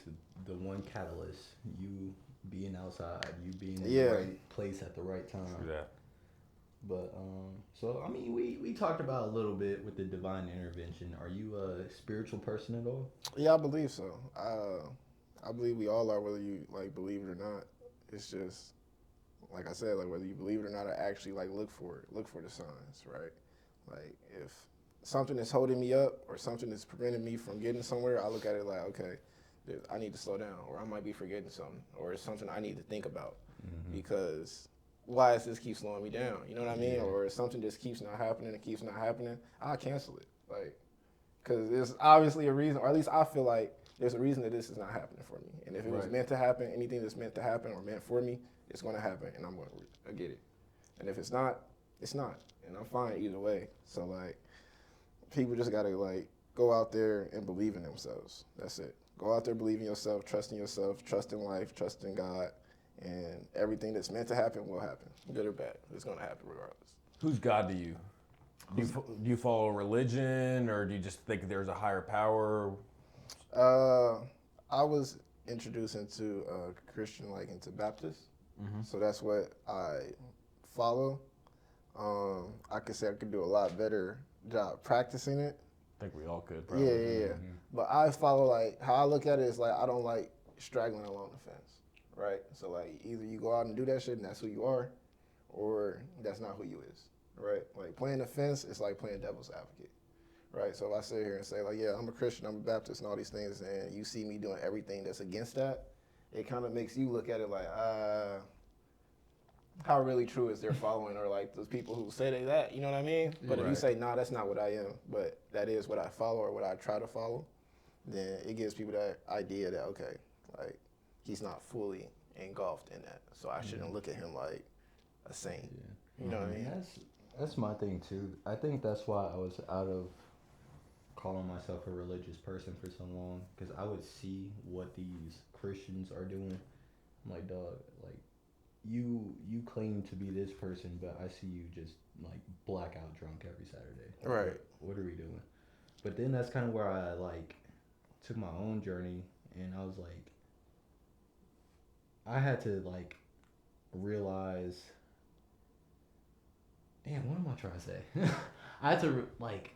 the one catalyst. You being outside, you being in the right place at the right time. Yeah. But so I mean, we talked about a little bit with the divine intervention. Are you a spiritual person at all? Yeah, I believe so. I believe we all are, whether you like believe it or not. It's just like I said, like whether you believe it or not, I actually like look for the signs, right? Like if something is holding me up or something is preventing me from getting somewhere, I look at it like, okay, I need to slow down, or I might be forgetting something, or it's something I need to think about because why does this keep slowing me down? You know what I mean? Or if something just keeps not happening and keeps not happening, I'll cancel it. Like, because there's obviously a reason, or at least I feel like there's a reason that this is not happening for me. And if it was meant to happen, anything that's meant to happen or meant for me, it's going to happen, and I'm going to get it. And if it's not, it's not. And I'm fine either way. So, like, people just got to, like, go out there and believe in themselves. That's it. Go out there, believe in yourself, trust in life, trust in God. And everything that's meant to happen will happen, good or bad. It's going to happen regardless. Who's God to you? Do you follow religion, or do you just think there's a higher power? I was introduced into Christian, like into Baptist. So that's what I follow. I could say I could do a lot better job practicing it. I think we all could, probably. Yeah. But I follow, like, how I look at it is like I don't like straggling along the fence. Right? So, like, either you go out and do that shit and that's who you are, or that's not who you is, right? Like, playing the fence is like playing devil's advocate, right? So if I sit here and say, like, yeah, I'm a Christian, I'm a Baptist, and all these things, and you see me doing everything that's against that, it kind of makes you look at it like, how really true is their following, or, like, those people who say they that, you know what I mean? But if you say, nah, that's not what I am, but that is what I follow or what I try to follow, then it gives people that idea that, okay, like, he's not fully engulfed in that, so I shouldn't look at him like a saint. You know what I mean? That's my thing too. I think that's why I was out of calling myself a religious person for so long, because I would see what these Christians are doing, I'm like, dog, like you claim to be this person, but I see you just like blackout drunk every Saturday. Right. What are we doing? But then that's kind of where I like took my own journey, and I was like, I had to like realize, damn, what am I trying to say? I had to like,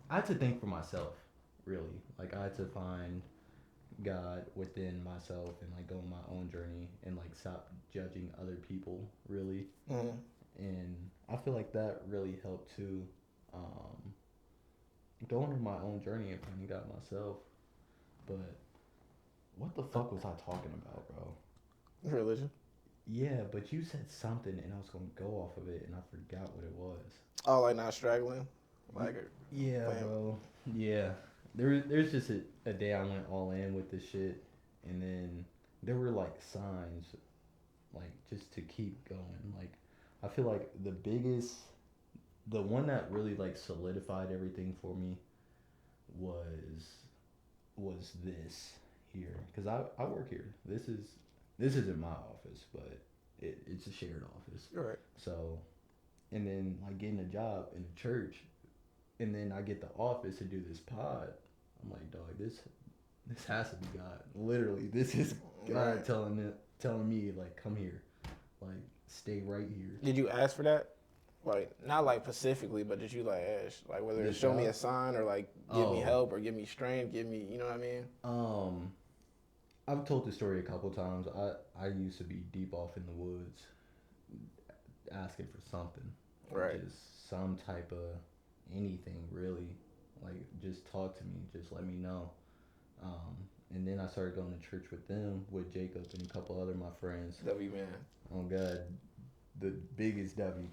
I had to think for myself, really. Like I had to find God within myself and like go on my own journey and like stop judging other people, really. Mm-hmm. And I feel like that really helped too. Um, Going on my own journey and finding God myself. But what the fuck was I talking about, bro? Religion. Yeah, but you said something and I was gonna go off of it and I forgot what it was. Oh, like not straggling. Like Yeah, playing. bro. Yeah. There's just a day I went all in with this shit, and then there were like signs, like just to keep going. Like I feel like the one that really like solidified everything for me was this here, because I work here. This isn't my office, but it's a shared office. Right. So, and then like getting a job in a church, and then I get the office to do this pod. I'm like, dog, this has to be God. Literally, this is God Right. telling me like, come here, like stay right here. Did you ask for that? Like not like specifically, but did you like ask like whether it This show me job? a sign or like give me Oh, help or give me strength, give me you know what I mean? I've told this story a couple times. I used to be deep off in the woods, asking for something, Right. just some type of anything really. Like just talk to me, just let me know. Um, and then I started going to church with them, with Jacob and a couple other my friends. W man. Oh God, the biggest W,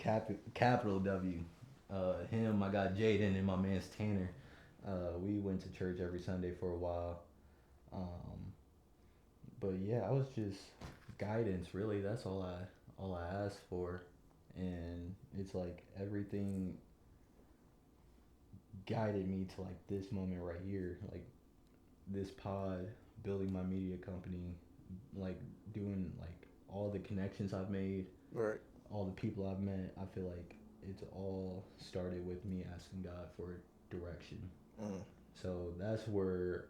capital W. Him, I got Jaden, and my man's Tanner. We went to church every Sunday for a while. Um, but yeah, I was just guidance. Really, that's all I asked for, and it's like everything guided me to like this moment right here, like this pod, building my media company, like doing like all the connections I've made, Right. all the people I've met. I feel like it's all started with me asking God for direction. Mm. So that's where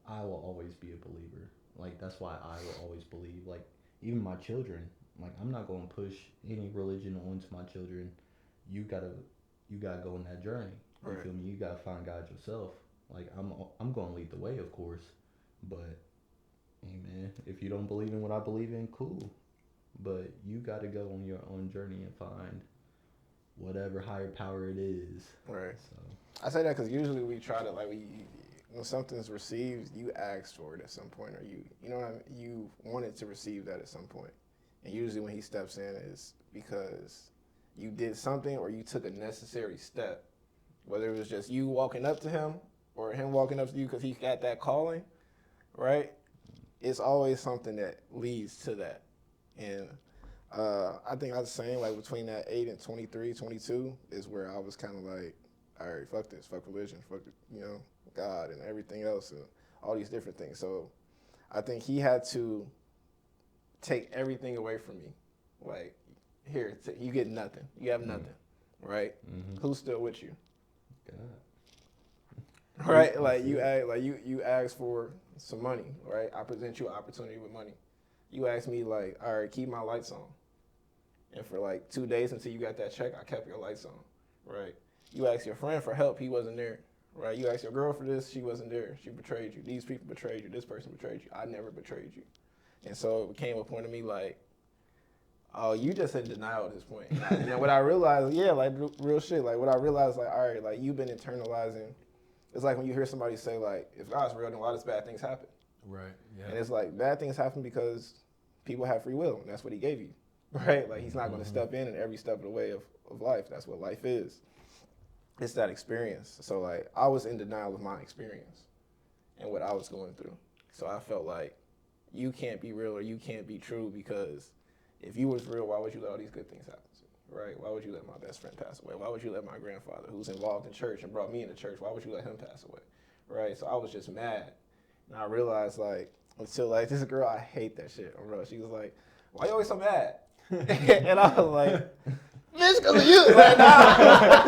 I will always be a believer. Like that's why I will always believe. Like even my children, like I'm not gonna push any religion onto my children. You gotta you gotta go on that journey. You Right. feel me? You gotta find God yourself. Like I'm gonna lead the way, of course, but hey man, if you don't believe in what I believe in, cool. But you gotta go on your own journey and find whatever higher power it is. Right. So I say that because usually we try to like when something's received, you ask for it at some point, or you know what I mean? You wanted to receive that at some point, and usually when he steps in is because you did something or you took a necessary step, whether it was just you walking up to him or him walking up to you because he got that calling, right? It's always something that leads to that, and I think I was saying like between that 8 and 23, 22 is where I was kind of like, all right, fuck this, fuck religion, fuck God and everything else and all these different things. So I think he had to take everything away from me. Like, here, you get nothing. You have nothing, right? mm-hmm. Who's still with you, God. right? Like you ask for some money, right? I present you an opportunity with money. You ask me like, all right, keep my lights on. And for like 2 days until you got that check, I kept your lights on, right? You asked your friend for help, he wasn't there, right? You asked your girl for this, she wasn't there. She betrayed you. These people betrayed you. This person betrayed you. I never betrayed you. And so it became a point of me like, oh, you just in denial at this point. And what I realized, yeah, like real shit. Like what I realized, like, all right, like you've been internalizing. It's like when you hear somebody say like, if God's real, then why does bad things happen? Right. Yeah. And it's like bad things happen because people have free will, and that's what he gave you, right? Like he's not going to step in every step of the way of life. That's what life is. It's that experience. So like I was in denial of my experience and what I was going through. So I felt like you can't be real or you can't be true because if you was real, why would you let all these good things happen to you, right? Why would you let my best friend pass away? Why would you let my grandfather, who's involved in church and brought me into church, why would you let him pass away, right? So I was just mad. And I realized like Until like this girl, I hate that shit. Bro, she was like, "Why you always so mad?" And I was like, "Bitch, because of you." Like, nah.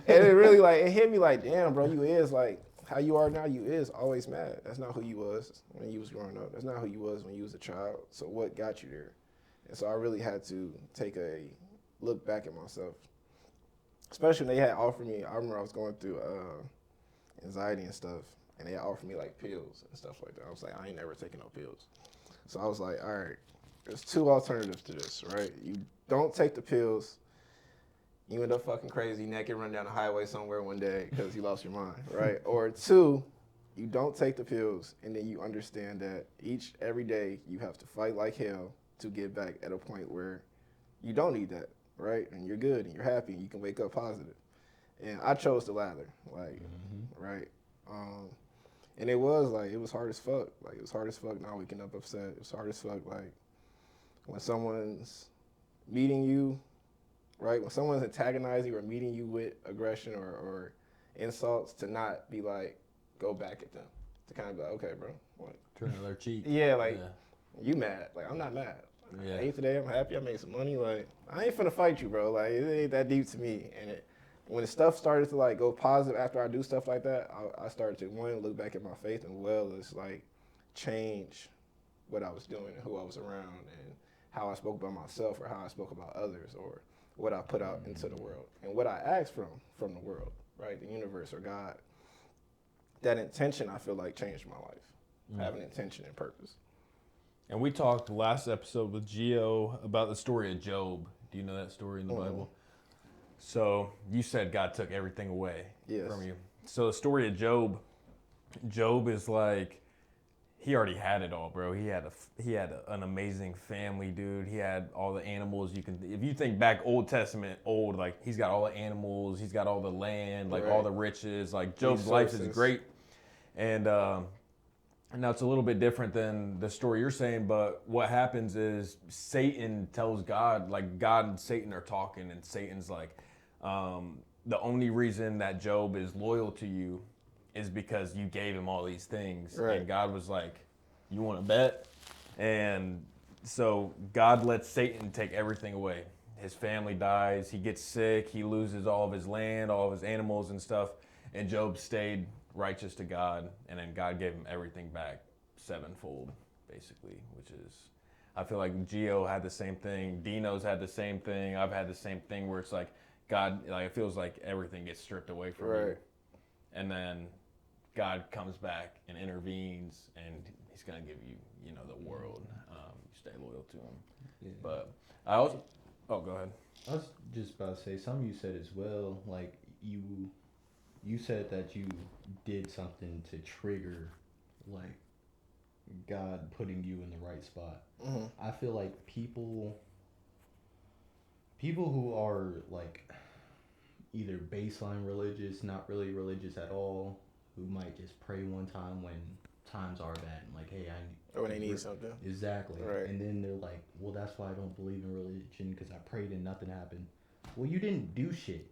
And it really like it hit me like, damn, bro, you is like how you are now. You is always mad. That's not who you was when you was growing up. That's not who you was when you was a child. So what got you there? And so I really had to take a look back at myself, especially when they had offered me. I remember I was going through anxiety and stuff, and they offered me like pills and stuff like that. I was like, I ain't never taking no pills. So I was like, all right, there's two alternatives to this, right? You don't take the pills, you end up fucking crazy, naked, run down the highway somewhere one day because you lost your mind, right? Or two, you don't take the pills, and then you understand that every day you have to fight like hell to get back at a point where you don't need that, right? And you're good and you're happy and you can wake up positive. And I chose the latter, like, right? And it was like, it was hard as fuck. Like, it was hard as fuck not waking up upset. It was hard as fuck, like, when someone's meeting you, right? When someone's antagonizing you or meeting you with aggression or insults, to not be like, go back at them. To kind of be like, okay, bro, what? Turn another cheek. Yeah, like, you mad. Like, I'm not mad. Yeah. I ate today, I'm happy, I made some money. Like, I ain't finna fight you, bro. Like, it ain't that deep to me. And when the stuff started to like go positive after I do stuff like that, I started to look back at my faith, and as like change what I was doing and who I was around and how I spoke about myself or how I spoke about others or what I put out into the world and what I asked from the world, right? The universe or God. That intention, I feel like, changed my life. Having intention and purpose. And we talked last episode with Gio about the story of Job. Do you know that story in the Bible? So you said God took everything away from you. So the story of Job is like, he already had it all, bro. He had an amazing family, dude. He had all the animals if you think back Old Testament, like he's got all the animals, he's got all the land, like all the riches. Like Job's life is great. And now it's a little bit different than the story you're saying, but what happens is Satan tells God, like God and Satan are talking, and Satan's like, the only reason that Job is loyal to you is because you gave him all these things. Right. And God was like, you want to bet? And so God lets Satan take everything away. His family dies, he gets sick, he loses all of his land, all of his animals and stuff, and Job stayed righteous to God, and then God gave him everything back sevenfold, basically, which is, I feel like Gio had the same thing, Dino's had the same thing, I've had the same thing where it's like, God, like it feels like everything gets stripped away from you, and then God comes back and intervenes, and he's going to give you, the world. You stay loyal to him. Yeah. But I also, go ahead. I was just about to say, something you said as well, like you said that you did something to trigger, like, God putting you in the right spot. Mm-hmm. I feel like people who are, like, either baseline religious, not really religious at all, who might just pray one time when times are bad, and like, hey, or when they need something. Exactly. Right. And then they're like, well, that's why I don't believe in religion, because I prayed and nothing happened. Well, you didn't do shit.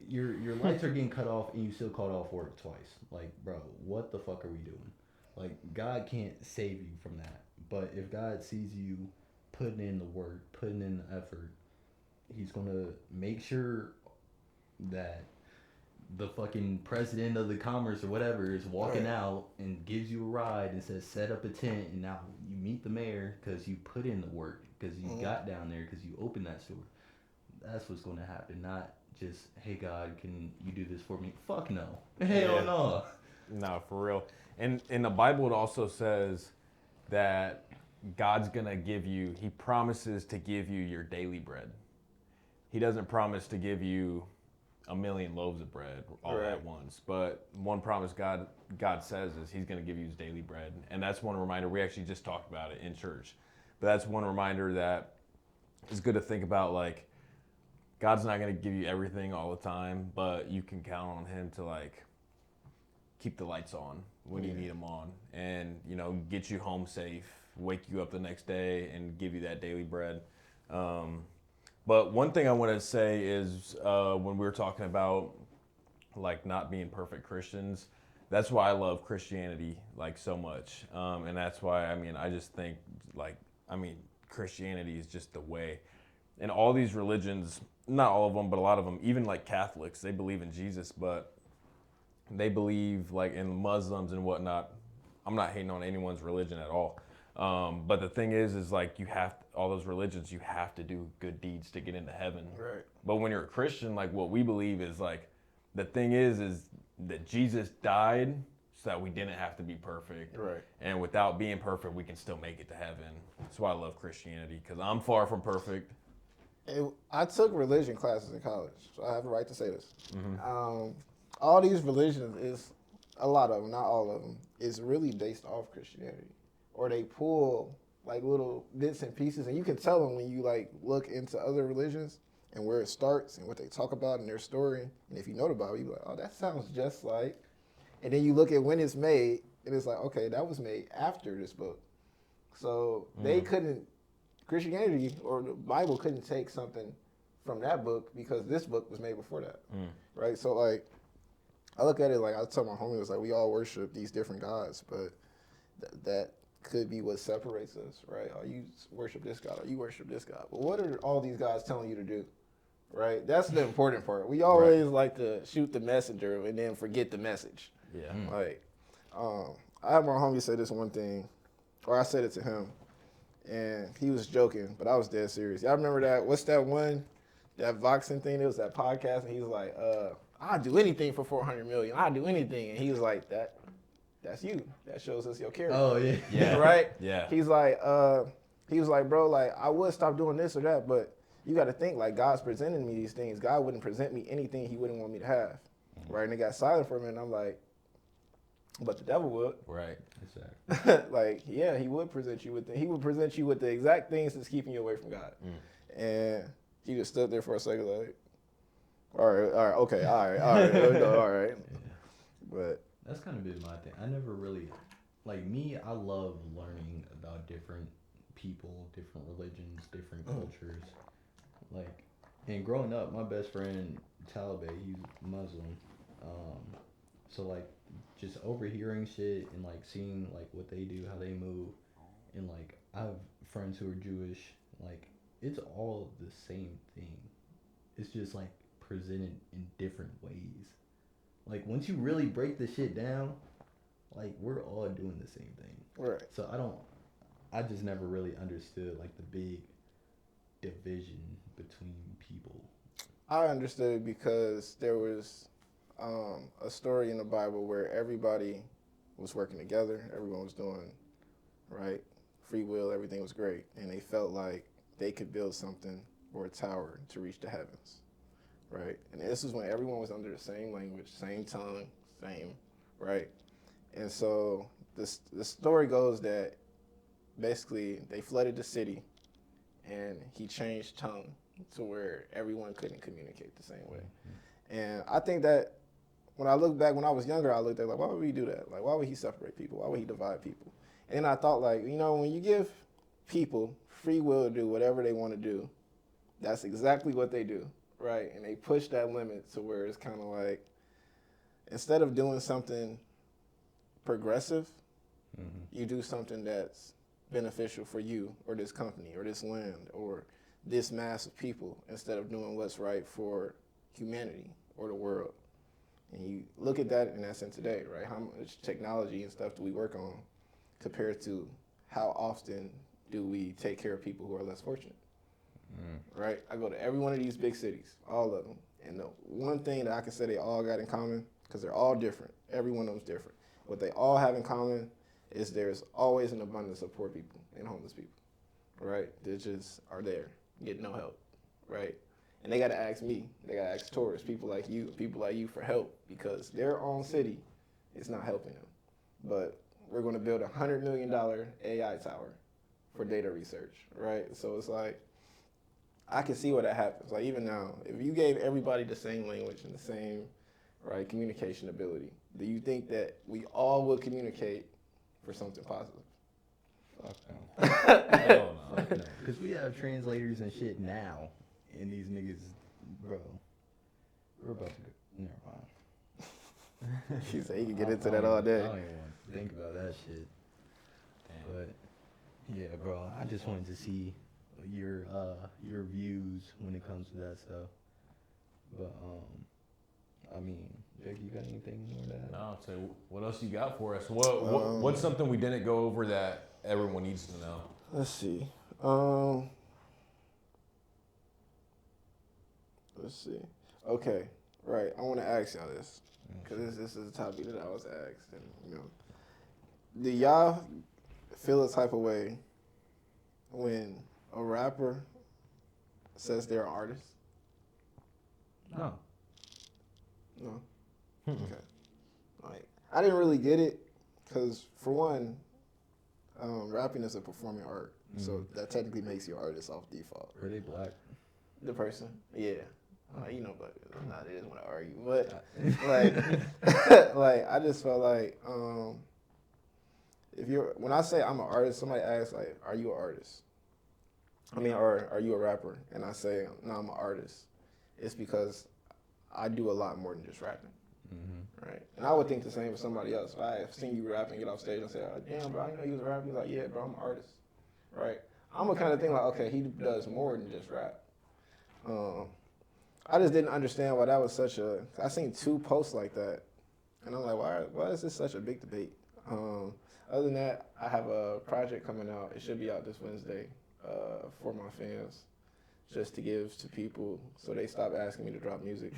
Your lights are getting cut off and you still called off work twice. Like, bro, what the fuck are we doing? Like, God can't save you from that. But if God sees you putting in the work, putting in the effort, he's going to make sure that the fucking president of the commerce or whatever is walking out and gives you a ride and says, set up a tent, and now you meet the mayor because you put in the work, because you got down there, because you opened that store. That's what's going to happen, not just, hey, God, can you do this for me? Fuck no. Hell no. No, for real. And in the Bible, it also says that God's going to give you, he promises to give you your daily bread. He doesn't promise to give you a million loaves of bread all at once. But one promise God says is he's going to give you his daily bread. And that's one reminder. We actually just talked about it in church. But that's one reminder that it's good to think about, like, God's not going to give you everything all the time, but you can count on him to, like, keep the lights on when you need them on, and, get you home safe, wake you up the next day, and give you that daily bread. But one thing I want to say is when we were talking about, like, not being perfect Christians, that's why I love Christianity like so much, and that's why I just think Christianity is just the way. And all these religions, not all of them, but a lot of them, even like Catholics, they believe in Jesus, but they believe like in Muslims and whatnot. I'm not hating on anyone's religion at all. But the thing is like all those religions, you have to do good deeds to get into heaven. Right. But when you're a Christian, like what we believe is like, the thing is that Jesus died so that we didn't have to be perfect. Right. And without being perfect, we can still make it to heaven. That's why I love Christianity, because I'm far from perfect. I took religion classes in college, so I have a right to say this. All these religions is, a lot of them, not all of them, is really based off Christianity. Or they pull like little bits and pieces, and you can tell them when you like look into other religions and where it starts and what they talk about in their story. And if you know the Bible, you're like, oh, that sounds just like. And then you look at when it's made, and it's like, okay, that was made after this book. So they couldn't, Christianity or the Bible couldn't take something from that book because this book was made before that, right? So like, I look at it like I tell my homie, it was like we all worship these different gods, but that could be what separates us, right? Oh, you worship this God, or you worship this God. But what are all these gods telling you to do, right? That's the important part. We always like to shoot the messenger and then forget the message. Yeah. Like, I had my homie say this one thing, or I said it to him, and he was joking, but I was dead serious. Y'all remember that? What's that one? That Voxing thing? It was that podcast, and he was like, I'll do anything for $400 million. I'll do anything. And he was like, that's you. That shows us your character. Oh yeah. Yeah. Right? Yeah. He was like, bro, like I would stop doing this or that, but you got to think like God's presenting me these things. God wouldn't present me anything he wouldn't want me to have. Right? And they got silent for a minute. And I'm like, but the devil would. Right. Exactly. Like, yeah, he would present you with the exact things that's keeping you away from God. And he just stood there for a second like, all right, okay, all right. But That's kind of been my thing. I never really, like me, I love learning about different people, different religions, different cultures. Like, and growing up, my best friend, Talibe, he's Muslim. So like, just overhearing shit and like seeing like what they do, how they move, and like I have friends who are Jewish. Like, it's all the same thing. It's just like presented in different ways. Like, once you really break the shit down, like, we're all doing the same thing. right. So I just never really understood, like, the big division between people. I understood because there was a story in the Bible where everybody was working together, everyone was doing right, free will, everything was great, and they felt like they could build something or a tower to reach the heavens, right? And this is when everyone was under the same language, same tongue, same, right? And so the story goes that basically they flooded the city, and he changed tongue to where everyone couldn't communicate the same way. And I think that when I look back, when I was younger, I looked at like, why would he do that? Like, why would he separate people? Why would he divide people? And I thought like, you know, when you give people free will to do whatever they want to do, that's exactly what they do, right? And they push that limit to where it's kind of like, instead of doing something progressive, you do something that's beneficial for you or this company or this land or this mass of people instead of doing what's right for humanity or the world. And you look at that in that sense today, right? How much technology and stuff do we work on compared to how often do we take care of people who are less fortunate, right? I go to every one of these big cities, all of them, and the one thing that I can say they all got in common, because they're all different, every one of them's different, what they all have in common is there's always an abundance of poor people and homeless people, right? They just are there, get no help, right? And they got to ask me, they got to ask tourists, people like you for help because their own city is not helping them. But we're going to build a $100 million AI tower for data research, right? So it's like, I can see where that happens. Like even now, if you gave everybody the same language and the same, right, communication ability, do you think that we all would communicate for something positive? Fuck no. Hell no. Because we have translators and shit now. And these niggas, bro, we're about to go. Never mind. He said he could get I into don't that all even- day. I don't even want to think about that shit. But yeah, bro, I just wanted to see your views when it comes to that stuff. But I mean, Jake, you got anything more to add? No, so what else you got for us? What's something we didn't go over that everyone needs to know? Let's see. Let's see. Okay, right. I want to ask y'all this because this is a topic that I was asked, and you know, do y'all feel a type of way when a rapper says they're an artist? No. No. Okay. Like, I didn't really get it because, for one, rapping is a performing art, so that technically makes you an artist off default. Are they black? The person, yeah. You know, but they just want to argue. But like, like I just felt like when I say I'm an artist, somebody asks like, "Are you an artist?" I mean, or are you a rapper? And I say, "No, I'm an artist." It's because I do a lot more than just rapping, right? And I would think the same for somebody else. If I have seen you rapping, get off stage and say, "Oh, damn, bro, I didn't know you was a rapper." He's like, "Yeah, bro, I'm an artist," right? I'm a kind of thing like, okay, he does more than just rap. I just didn't understand why that was such a. I seen 2 posts like that, and I'm like, why is this such a big debate? Other than that, I have a project coming out. It should be out this Wednesday for my fans, just to give to people so they stop asking me to drop music.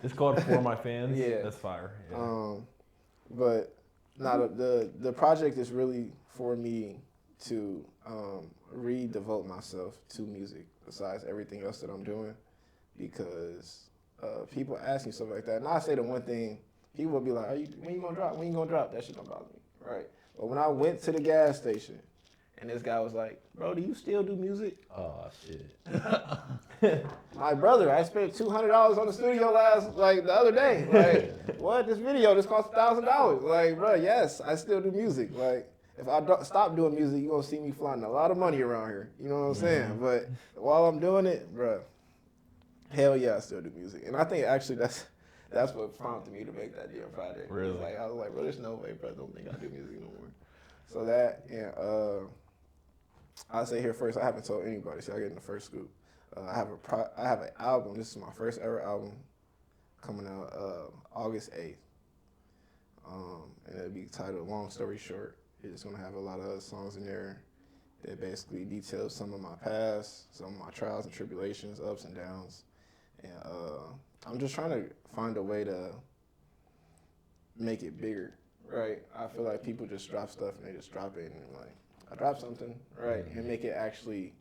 It's called For My Fans. Yeah. That's fire. Yeah. But now the project is really for me to redevote myself to music besides everything else that I'm doing, because people ask me stuff like that. And I say the one thing, people will be like, when you gonna drop? When you gonna drop? That shit don't bother me, right? But when I went to the gas station and this guy was like, "Bro, do you still do music?" Oh shit. My brother, I spent $200 on the studio the other day. Like, what? This cost $1,000. Like, bro, yes, I still do music. Like, if I stop doing music, you're gonna see me flying a lot of money around here. You know what I'm saying? But while I'm doing it, bro, hell yeah, I still do music. And I think actually that's what prompted me to make that damn project. Really? I was like, bro, there's no way, bro, I don't think I do music no more. So that, and I'll say here first, I haven't told anybody, so I get in the first scoop. I have an album. This is my first ever album coming out August 8th. And it'll be titled Long Story Short. It's gonna have a lot of other songs in there that basically detail some of my past, some of my trials and tribulations, ups and downs. And I'm just trying to find a way to make it bigger, right? I feel like people just drop stuff and they just drop it and like, I dropped something, right? And make it actually,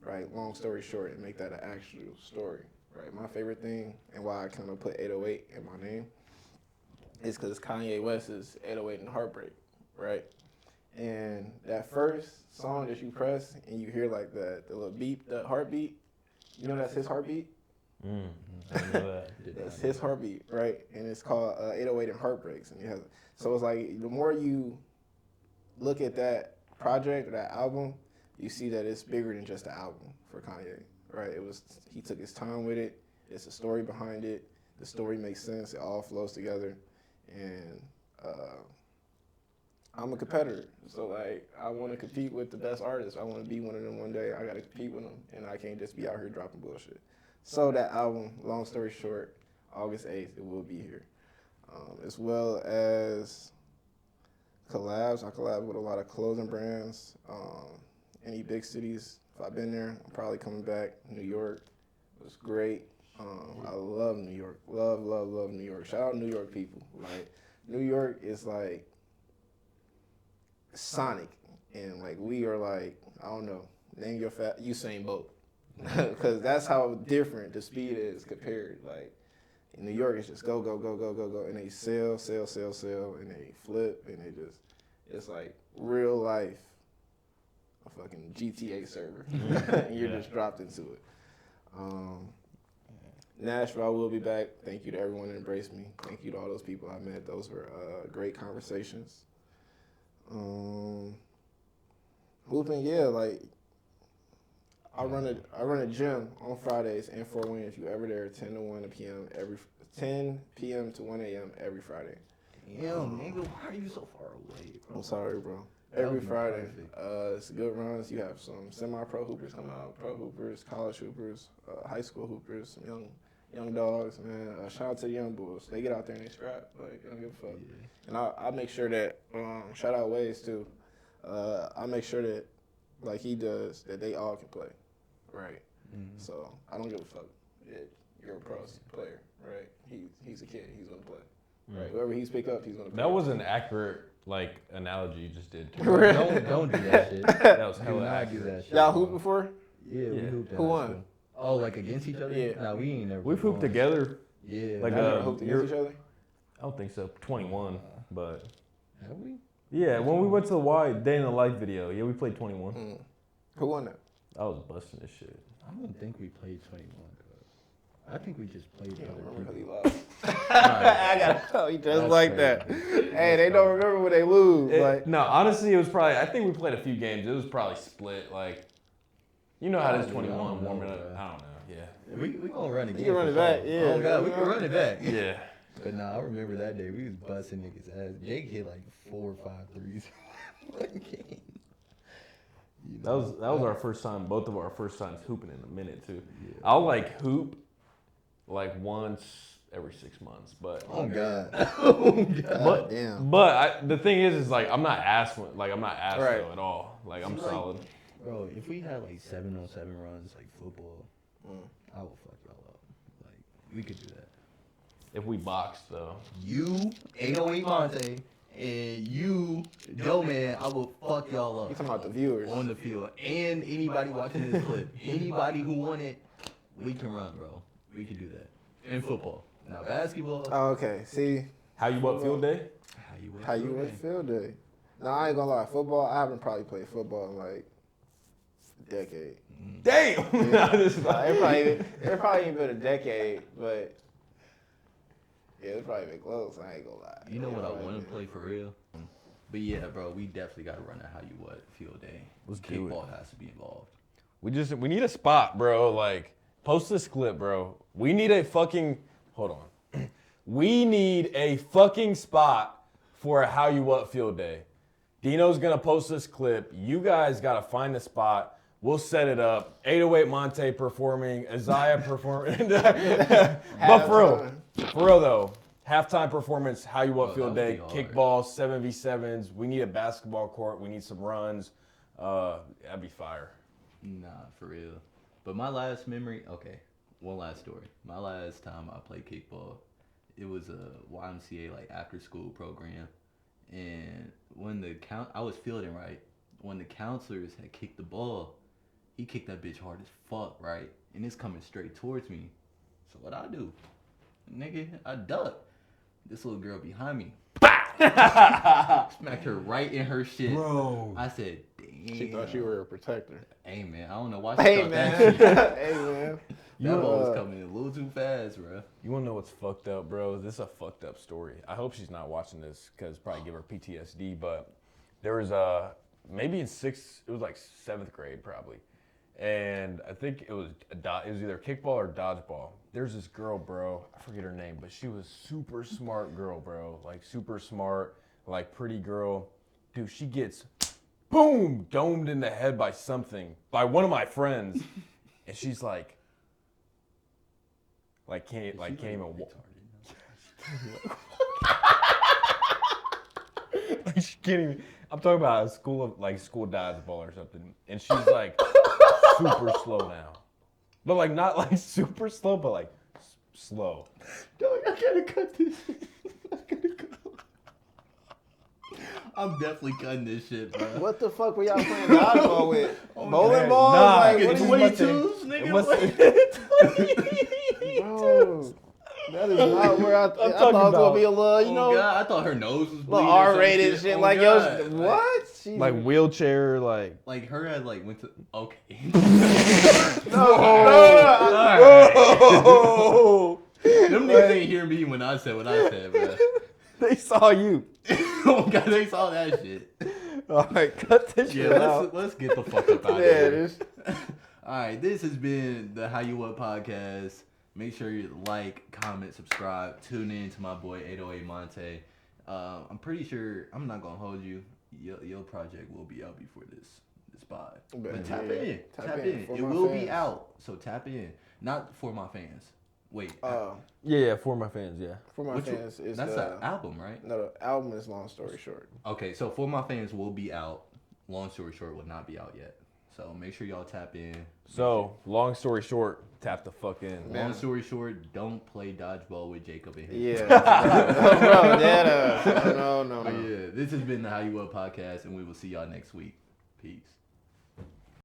right, long story short, and make that an actual story, right? My favorite thing and why I kind of put 808 in my name is because Kanye West's 808 and Heartbreak, right? And that first song that you press and you hear like the little beep, the heartbeat, you know that's his heartbeat? I didn't know that. That's his heartbeat, right? And it's called 808 and Heartbreaks. And so it's like the more you look at that project or that album, you see that it's bigger than just an album for Kanye, right? He took his time with it. It's a story behind it. The story makes sense. It all flows together. And I'm a competitor. So, like, I want to compete with the best artists. I want to be one of them one day. I got to compete with them. And I can't just be out here dropping bullshit. So that album, long story short, August 8th, it will be here. As well as collabs. I collab with a lot of clothing brands. Any big cities, if I've been there, I'm probably coming back. New York was great. I love New York. Love New York. Shout out New York people. Like, New York is like Sonic. And like, we are like, I don't know, name your Usain Bolt. Because that's how different the speed is compared. Like, in New York, it's just go, go, go, go, go, go. And they sell, and they flip, and it's like real life, a fucking GTA server. And you're just dropped into it. Nashville, I will be back. Thank you to everyone that embraced me. Thank you to all those people I met. Those were great conversations. Hooping, yeah, like, I run a gym on Fridays in Fort Wayne. If you ever there, 10 to 1 p.m. 10 p.m. to 1 a.m. every Friday. Damn, nigga, why are you so far away, bro? I'm sorry, bro. That Every would be Friday, perfect. it's good runs. You have some semi-pro hoopers come out, pro hoopers, college hoopers, high school hoopers, some young dogs, man. Shout out to the young bulls. They get out there and they scrap. Like, they don't give a fuck. Yeah. And I make sure that, shout out Waze too. I make sure that, like he does, that they all can play, right? Mm-hmm. So I don't give a fuck. You're a pro player, right? He's a kid. He's gonna play, right? Whoever he's pick up, he's gonna play. That was an accurate analogy you just did. Don't do that shit. That was Do hella not do accurate. that shit. Y'all hooped before? Yeah, we hooped. Who won? Oh, like against each other? Yeah. Nah, we ain't never. We've hooped won. together. Yeah. Like, Y'all never hooped against each other? I don't think so. 21, but have we? yeah, when we went to the Y Day in the Life video, yeah, we played 21. Who won that? I was busting this shit. I don't think we played 21. I think we just played other Because he people. lost. I gotta tell you just That's like crazy. that. Hey, they don't remember when they lose. Like, No, honestly, it was probably, I think we played a few games. It was probably split. Like, you know how it is 21 warming up. I don't know. Yeah. We gonna run again. You can run it back, yeah. Oh god, we can run it back. Yeah. But nah, I remember that day. We was busting niggas' ass. Jake hit like 4 or 5 threes one game. You That know? was our first time, both of our first times hooping in a minute too. Yeah. I'll like hoop like once every 6 months, but Oh god. Oh god. damn. but the thing is like I'm not ass Right. though at all. Like I'm solid. Bro, if we had like 7-on-7 runs like football, I will fuck y'all up. Like we could do that. If we boxed though. You 808 Montae and you Joe Man, I will fuck y'all up. You talking about the viewers? On the field. And anybody watching this clip. Anybody who won it, we can run, bro. We can do that. In football. Now basketball. Oh, okay. See How you what field day? how you went field day. Now I ain't gonna lie. Football, I haven't probably played football in like a decade. Damn! Yeah. It probably ain't been a decade, but yeah, it's probably been close. I ain't gonna lie. You know what I Probably want to been. play for real? But yeah, bro, we definitely got to run a how you what field day. Let's do it. Kickball has to be involved. We need a spot, bro. Like, post this clip, bro. We need a fucking hold on. We need a fucking spot for a how you what field day. Dino's gonna post this clip. You guys gotta find the spot. We'll set it up. 808 Montae performing, Isaiah performing. But for real though, halftime performance, how you what field day, kickball, 7v7s. We need a basketball court. We need some runs. That'd be fire. Nah, for real. But my last memory, okay, one last story. My last time I played kickball, it was a YMCA like after school program. And when I was fielding right, when the counselors had kicked the ball, he kicked that bitch hard as fuck, right? And it's coming straight towards me. So what I do? Nigga, I duck. This little girl behind me. Smacked her right in her shit. Bro. I said, damn. She thought you were a protector. Hey man, I don't know why she Hey thought man. that shit. Hey man. That ball was coming in a little too fast, bro. You wanna know what's fucked up, bro? This is a fucked up story. I hope she's not watching this because probably give her PTSD. But there was maybe in it was like 7th grade probably, and I think it was either kickball or dodgeball. There's this girl, bro. I forget her name, but she was super smart girl, bro. Like super smart, like pretty girl. Dude, she gets boom domed in the head by one of my friends, and she's like can't even walk. She can't even. I'm talking about a school dodgeball or something, and she's like super slow now, but like not like super slow, but like slow. Dog, I gotta cut this. I gotta cut. I'm definitely cutting this shit, bro. What the fuck were y'all playing dodgeball with? Bowling man. balls? Nah, Like, it what just are you 22s, nigga. Bro, that is not where I thought it was talking gonna be a little, you Oh know, God, I thought her nose was bleeding. little or some R-rated shit. Oh, Like, God. yo, what? She, Like wheelchair, like Like her had like went to okay. whoa. Them niggas ain't hear me when I said what I said, bro. They saw you. Oh God, they saw that shit. All right, cut this shit out. Let's get the fuck up out of yeah, here. this. All right, this has been the How You What podcast. Make sure you like, comment, subscribe. Tune in to my boy 808 Montae. I'm pretty sure I'm not gonna hold you. Your project will be out before this pod. But tap in. It will be out. So tap in. Not for my fans. Wait. Yeah, for my fans, yeah. For my fans is that's the album, right? No, the album is Long Story Short. Okay, so For My Fans will be out. Long Story Short will not be out yet. So make sure y'all tap in. So, long story short, tap the fuck in. Long story short, don't play dodgeball with Jacob and him. Yeah. Bro, that, no. Yeah, this has been the How You What podcast, and we will see y'all next week. Peace.